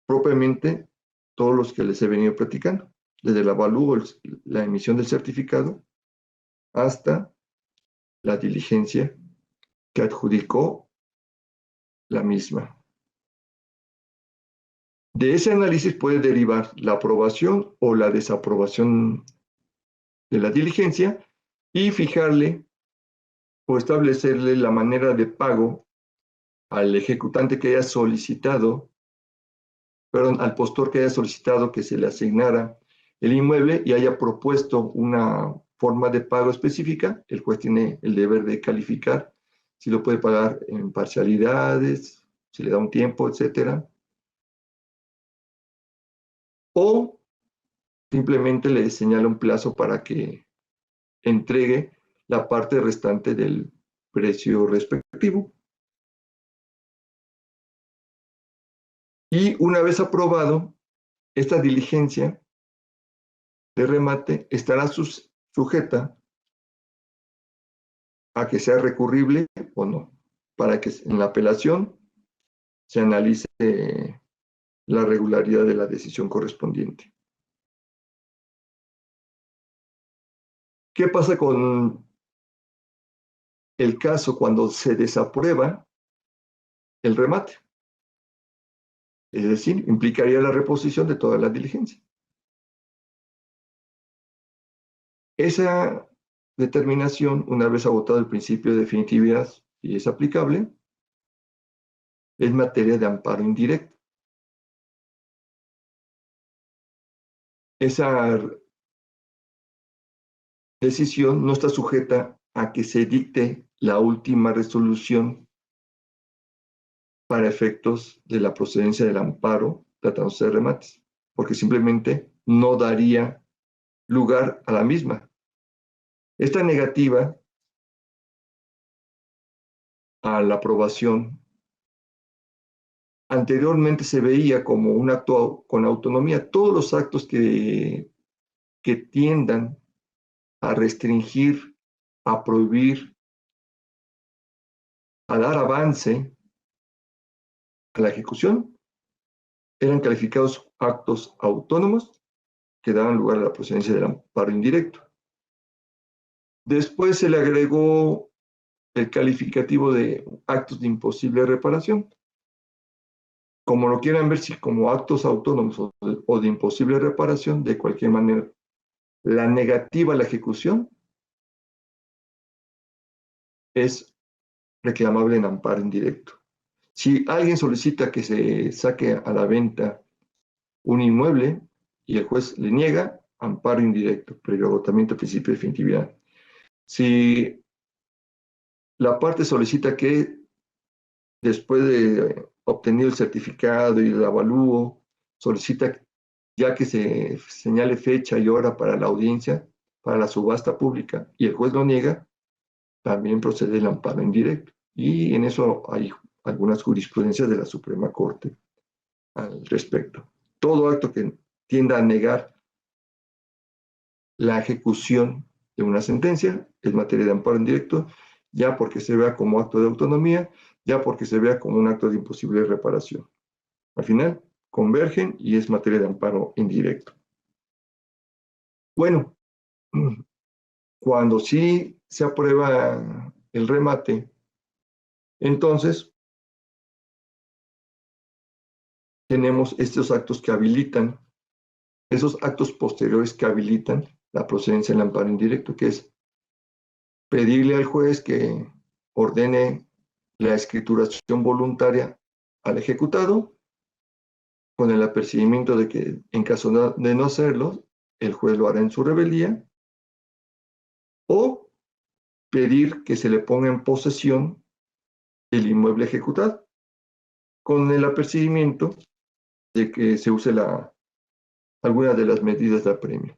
propiamente todos los que les he venido platicando, desde el avalúo, la emisión del certificado, hasta la diligencia que adjudicó la misma. De ese análisis puede derivar la aprobación o la desaprobación de la diligencia y fijarle o establecerle la manera de pago al ejecutante que haya solicitado, perdón, al postor que haya solicitado que se le asignara el inmueble y haya propuesto una forma de pago específica. El juez tiene el deber de calificar si lo puede pagar en parcialidades, si le da un tiempo, etcétera. O simplemente le señala un plazo para que entregue la parte restante del precio respectivo. Y una vez aprobado, esta diligencia de remate estará sujeta a que sea recurrible o no, para que en la apelación se analice la regularidad de la decisión correspondiente. ¿Qué pasa con el caso cuando se desaprueba el remate? Es decir, implicaría la reposición de toda la diligencia. Esa determinación, una vez agotado el principio de definitividad y es aplicable, es materia de amparo indirecto. Esa decisión no está sujeta a que se dicte la última resolución para efectos de la procedencia del amparo tratándose de remates, porque simplemente no daría lugar a la misma. Esta negativa a la aprobación anteriormente se veía como un acto con autonomía. Todos los actos que tiendan a restringir, a prohibir, a dar avance a la ejecución, eran calificados actos autónomos que daban lugar a la procedencia del amparo indirecto. Después se le agregó el calificativo de actos de imposible reparación. Como lo quieran ver, si como actos autónomos o de imposible reparación, de cualquier manera, la negativa a la ejecución es reclamable en amparo indirecto. Si alguien solicita que se saque a la venta un inmueble y el juez le niega, amparo indirecto, previo agotamiento del principio de definitividad. Si la parte solicita que después de obtenido el certificado y el avalúo, solicita ya que se señale fecha y hora para la audiencia, para la subasta pública, y el juez lo niega, también procede el amparo indirecto. Y en eso hay algunas jurisprudencias de la Suprema Corte al respecto. Todo acto que tienda a negar la ejecución de una sentencia es materia de amparo indirecto, ya porque se vea como acto de autonomía, ya porque se vea como un acto de imposible reparación. Al final, convergen y es materia de amparo indirecto. Bueno, cuando sí se aprueba el remate, entonces tenemos estos actos que habilitan, esos actos posteriores que habilitan la procedencia del amparo indirecto, que es pedirle al juez que ordene la escrituración voluntaria al ejecutado, con el apercibimiento de que en caso de no hacerlo, el juez lo hará en su rebeldía, o pedir que se le ponga en posesión del inmueble ejecutado, con el apercibimiento de que se use alguna de las medidas de apremio.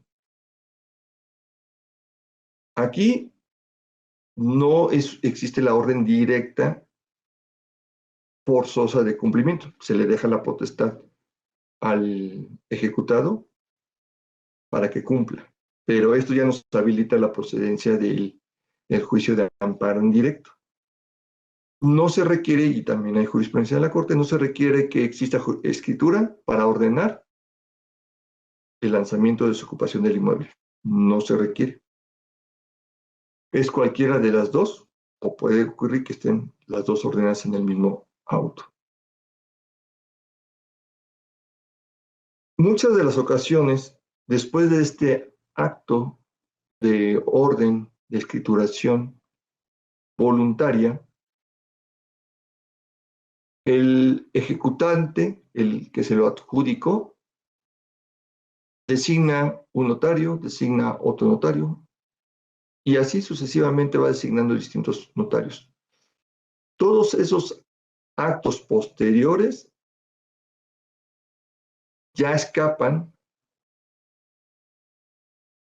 Aquí no existe la orden directa forzosa de cumplimiento. Se le deja la potestad al ejecutado para que cumpla. Pero esto ya nos habilita la procedencia del juicio de amparo indirecto. No se requiere, y también hay jurisprudencia de la Corte, no se requiere que exista escritura para ordenar el lanzamiento de desocupación del inmueble. No se requiere. Es cualquiera de las dos, o puede ocurrir que estén las dos ordenadas en el mismo auto. Muchas de las ocasiones, después de este acto de orden de escrituración voluntaria, el ejecutante, el que se lo adjudicó, designa un notario, designa otro notario, y así sucesivamente va designando distintos notarios. Todos esos actos posteriores ya escapan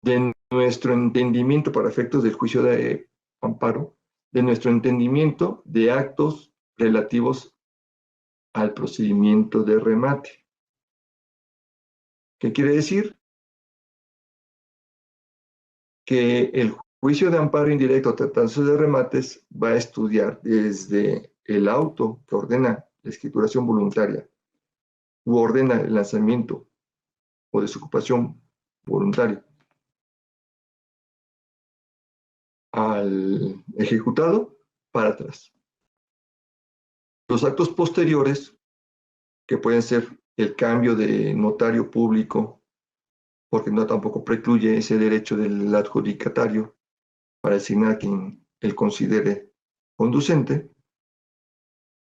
de nuestro entendimiento para efectos del juicio de amparo, de nuestro entendimiento de actos relativos al procedimiento de remate. ¿Qué quiere decir? Que el juicio de amparo indirecto tratándose de remates va a estudiar desde el auto que ordena la escrituración voluntaria u ordena el lanzamiento o desocupación voluntaria al ejecutado para atrás. Los actos posteriores, que pueden ser el cambio de notario público, porque no tampoco precluye ese derecho del adjudicatario para designar a quien él considere conducente.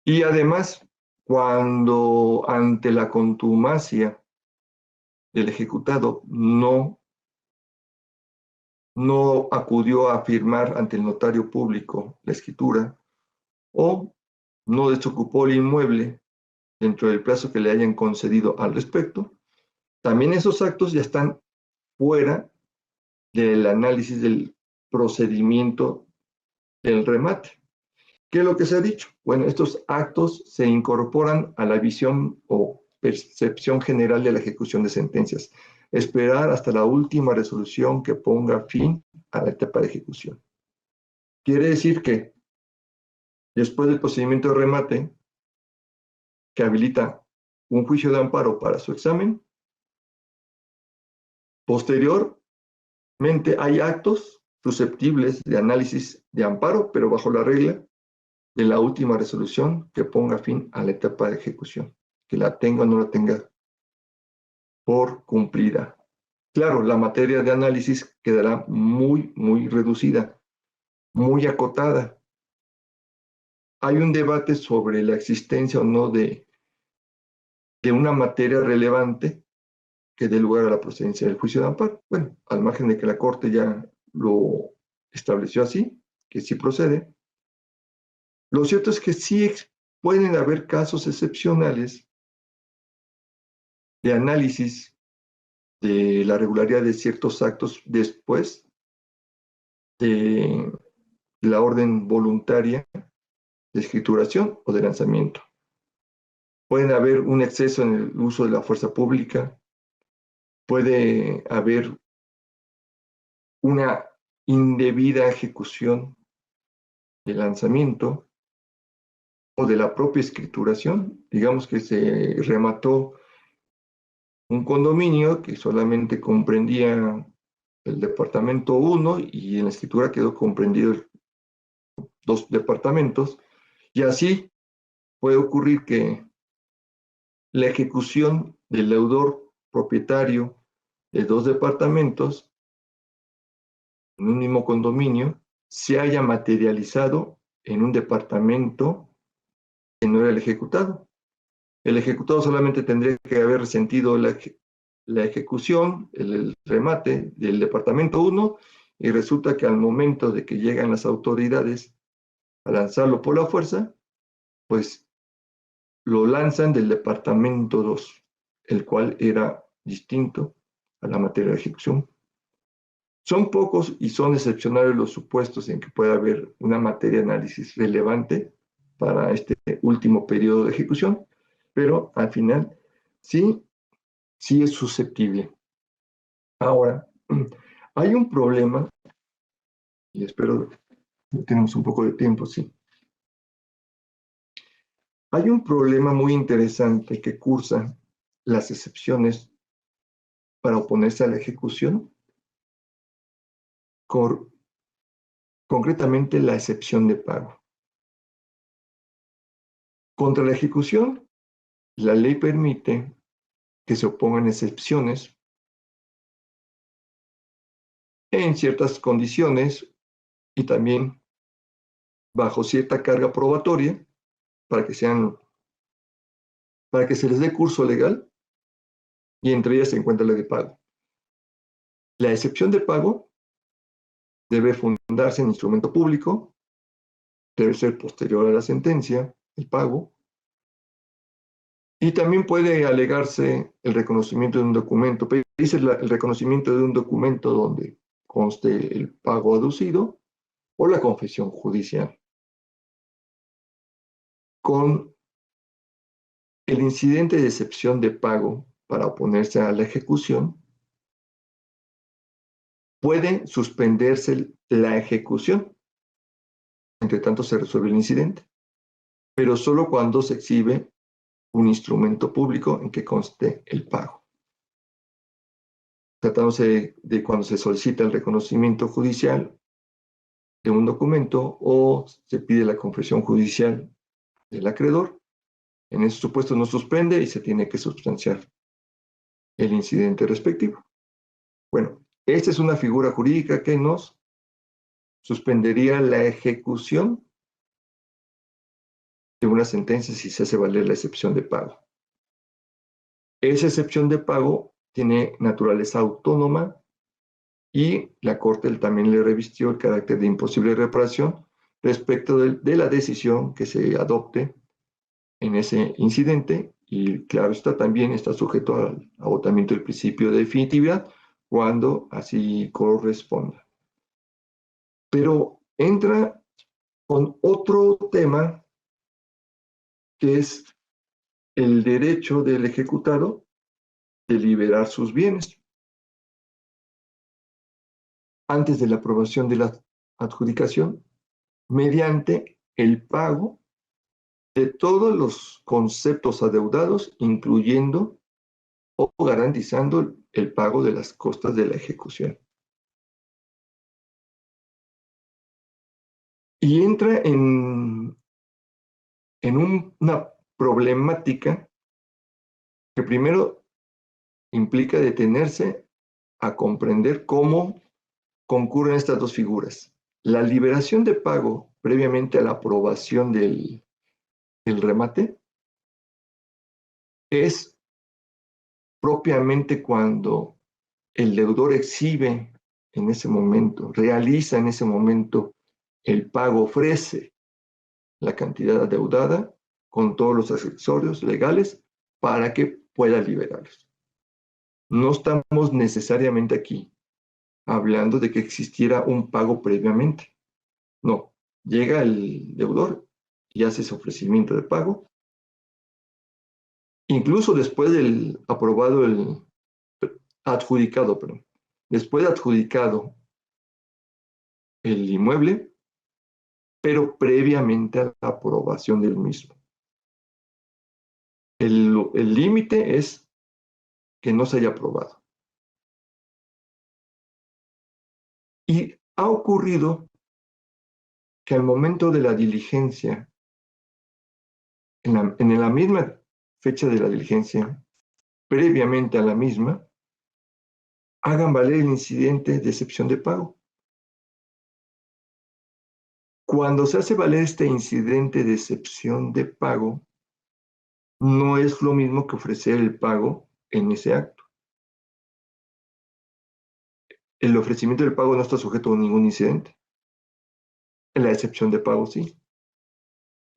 Y además, cuando ante la contumacia del ejecutado no acudió a firmar ante el notario público la escritura o no desocupó el inmueble dentro del plazo que le hayan concedido al respecto, también esos actos ya están fuera del análisis del procedimiento del remate. ¿Qué es lo que se ha dicho? Bueno, estos actos se incorporan a la visión o percepción general de la ejecución de sentencias. Esperar hasta la última resolución que ponga fin a la etapa de ejecución. Quiere decir que después del procedimiento de remate, que habilita un juicio de amparo para su examen, posteriormente hay actos susceptibles de análisis de amparo, pero bajo la regla de la última resolución que ponga fin a la etapa de ejecución, que la tenga o no la tenga por cumplida. Claro, la materia de análisis quedará muy, muy reducida, muy acotada. Hay un debate sobre la existencia o no de una materia relevante que dé lugar a la procedencia del juicio de amparo. Bueno, al margen de que la Corte ya lo estableció así, que sí procede. Lo cierto es que sí pueden haber casos excepcionales de análisis de la regularidad de ciertos actos después de la orden voluntaria de escrituración o de lanzamiento. Pueden haber un exceso en el uso de la fuerza pública, puede haber una indebida ejecución del lanzamiento o de la propia escrituración. Digamos que se remató un condominio que solamente comprendía el departamento 1 y en la escritura quedó comprendido 2 departamentos, y así puede ocurrir que la ejecución del deudor propietario de 2 departamentos en un mismo condominio se haya materializado en un departamento que no era el ejecutado. El ejecutado solamente tendría que haber resentido la ejecución, el remate del departamento 1, y resulta que al momento de que llegan las autoridades a lanzarlo por la fuerza, pues lo lanzan del departamento 2, el cual era distinto a la materia de ejecución. Son pocos y son excepcionales los supuestos en que pueda haber una materia de análisis relevante para este último periodo de ejecución, pero al final sí es susceptible. Ahora, hay un problema, y espero que tenemos un poco de tiempo, sí. Hay un problema muy interesante que cursa las excepciones para oponerse a la ejecución, concretamente la excepción de pago. Contra la ejecución, la ley permite que se opongan excepciones en ciertas condiciones y también bajo cierta carga probatoria para que se les dé curso legal, y entre ellas se encuentra la de pago. La excepción de pago debe fundarse en instrumento público, debe ser posterior a la sentencia, el pago, y también puede alegarse el reconocimiento de un documento. Dice el reconocimiento de un documento donde conste el pago aducido o la confesión judicial. Con el incidente de excepción de pago para oponerse a la ejecución, puede suspenderse la ejecución, entre tanto se resuelve el incidente, pero solo cuando se exhibe un instrumento público en que conste el pago. Tratándose de cuando se solicita el reconocimiento judicial de un documento o se pide la confesión judicial del acreedor, en ese supuesto no suspende y se tiene que sustanciar el incidente respectivo. Bueno, esta es una figura jurídica que nos suspendería la ejecución de una sentencia si se hace valer la excepción de pago. Esa excepción de pago tiene naturaleza autónoma y la Corte también le revistió el carácter de imposible reparación respecto de la decisión que se adopte en ese incidente, y claro está, también está sujeto al agotamiento del principio de definitividad cuando así corresponda. Pero entra con otro tema que es el derecho del ejecutado de liberar sus bienes antes de la aprobación de la adjudicación mediante el pago de todos los conceptos adeudados, incluyendo o garantizando el pago de las costas de la ejecución. Y entra en una problemática que primero implica detenerse a comprender cómo concurren estas dos figuras. La liberación de pago previamente a la aprobación del remate es propiamente cuando el deudor exhibe en ese momento, realiza en ese momento el pago, ofrece la cantidad adeudada con todos los accesorios legales para que pueda liberarlos. No estamos necesariamente aquí hablando de que existiera un pago previamente. No, llega el deudor y hace ese ofrecimiento de pago. Incluso después del aprobado, adjudicado, perdón, después de adjudicado el inmueble, pero previamente a la aprobación del mismo. El límite es que no se haya aprobado. Y ha ocurrido que al momento de la diligencia, en la misma fecha de la diligencia, previamente a la misma, hagan valer el incidente de excepción de pago. Cuando se hace valer este incidente de excepción de pago, no es lo mismo que ofrecer el pago en ese acto. El ofrecimiento del pago no está sujeto a ningún incidente. La excepción de pago sí.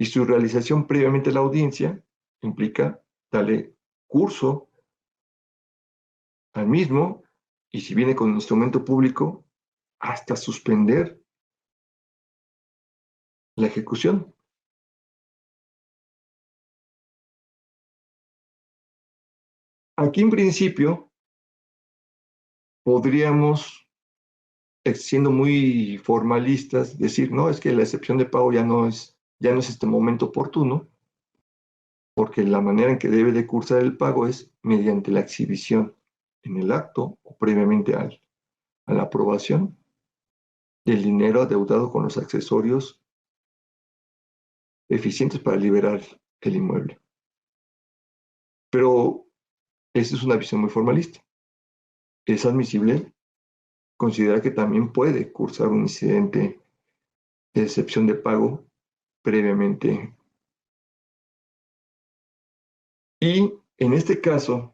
y su realización previamente a la audiencia implica darle curso al mismo, y si viene con un instrumento público, hasta suspender la ejecución. Aquí en principio podríamos, siendo muy formalistas, decir, no, es que la excepción de pago ya no es este momento oportuno, porque la manera en que debe de cursar el pago es mediante la exhibición en el acto o previamente a la aprobación del dinero adeudado con los accesorios eficientes para liberar el inmueble. Pero esa es una visión muy formalista. Es admisible considerar que también puede cursar un incidente de excepción de pago previamente. Y en este caso,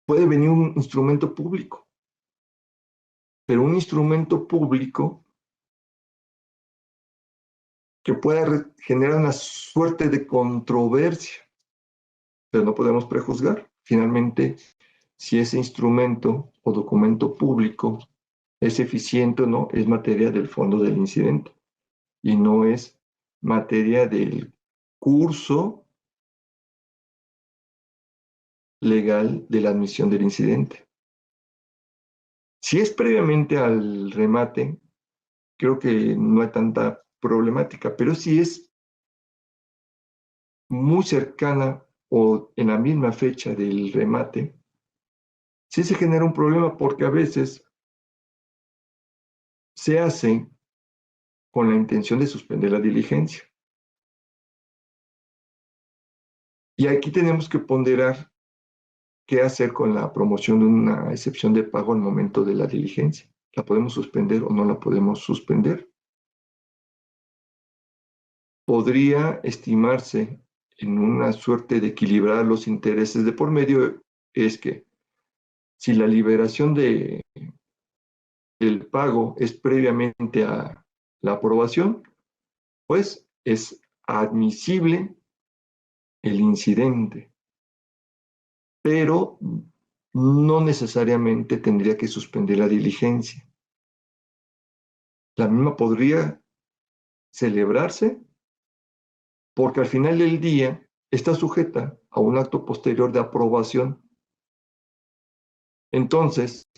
puede venir un instrumento público, pero un instrumento público que pueda generar una suerte de controversia, pero no podemos prejuzgar. Finalmente, si ese instrumento o documento público es eficiente o no, es materia del fondo del incidente y no es materia del curso legal de la admisión del incidente. Si es previamente al remate, creo que no hay tanta problemática, pero si es muy cercana o en la misma fecha del remate, sí se genera un problema porque a veces se hace con la intención de suspender la diligencia. Y aquí tenemos que ponderar qué hacer con la promoción de una excepción de pago al momento de la diligencia. ¿La podemos suspender o no la podemos suspender? Podría estimarse en una suerte de equilibrar los intereses de por medio, es que si la liberación del pago es previamente a la aprobación, pues es admisible el incidente, pero no necesariamente tendría que suspender la diligencia. La misma podría celebrarse porque al final del día está sujeta a un acto posterior de aprobación. Entonces,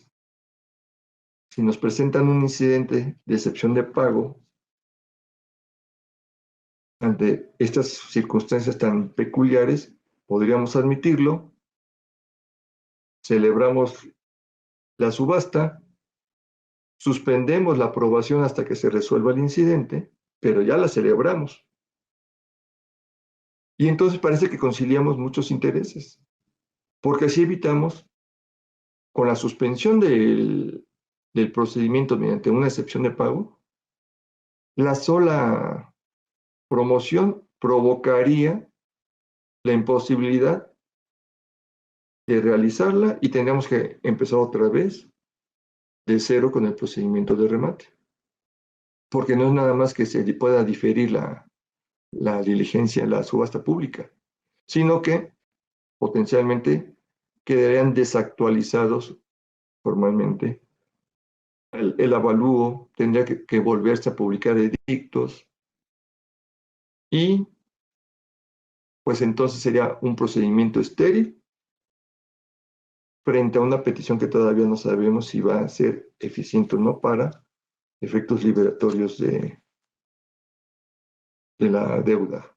si nos presentan un incidente de excepción de pago ante estas circunstancias tan peculiares, podríamos admitirlo, celebramos la subasta, suspendemos la aprobación hasta que se resuelva el incidente, pero ya la celebramos. Y entonces parece que conciliamos muchos intereses, porque así evitamos, con la suspensión del procedimiento mediante una excepción de pago, la sola promoción provocaría la imposibilidad de realizarla y tendríamos que empezar otra vez de cero con el procedimiento de remate. Porque no es nada más que se pueda diferir la diligencia, la subasta pública, sino que potencialmente quedarían desactualizados formalmente. El avalúo tendría que volverse a publicar edictos y pues entonces sería un procedimiento estéril frente a una petición que todavía no sabemos si va a ser eficiente o no para efectos liberatorios de la deuda.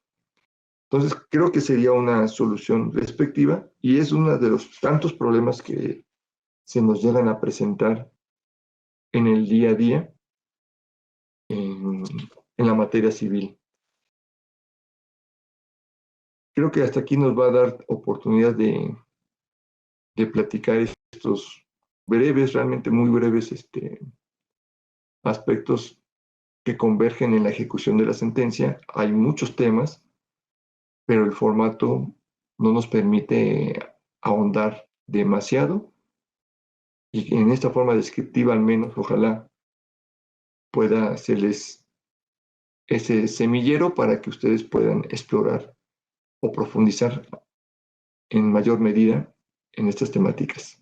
Entonces, creo que sería una solución respectiva y es uno de los tantos problemas que se nos llegan a presentar en el día a día en la materia civil. Creo que hasta aquí nos va a dar oportunidad de platicar estos breves, realmente muy breves aspectos que convergen en la ejecución de la sentencia. Hay muchos temas, pero el formato no nos permite ahondar demasiado y en esta forma descriptiva al menos ojalá pueda hacerles ese semillero para que ustedes puedan explorar o profundizar en mayor medida en estas temáticas.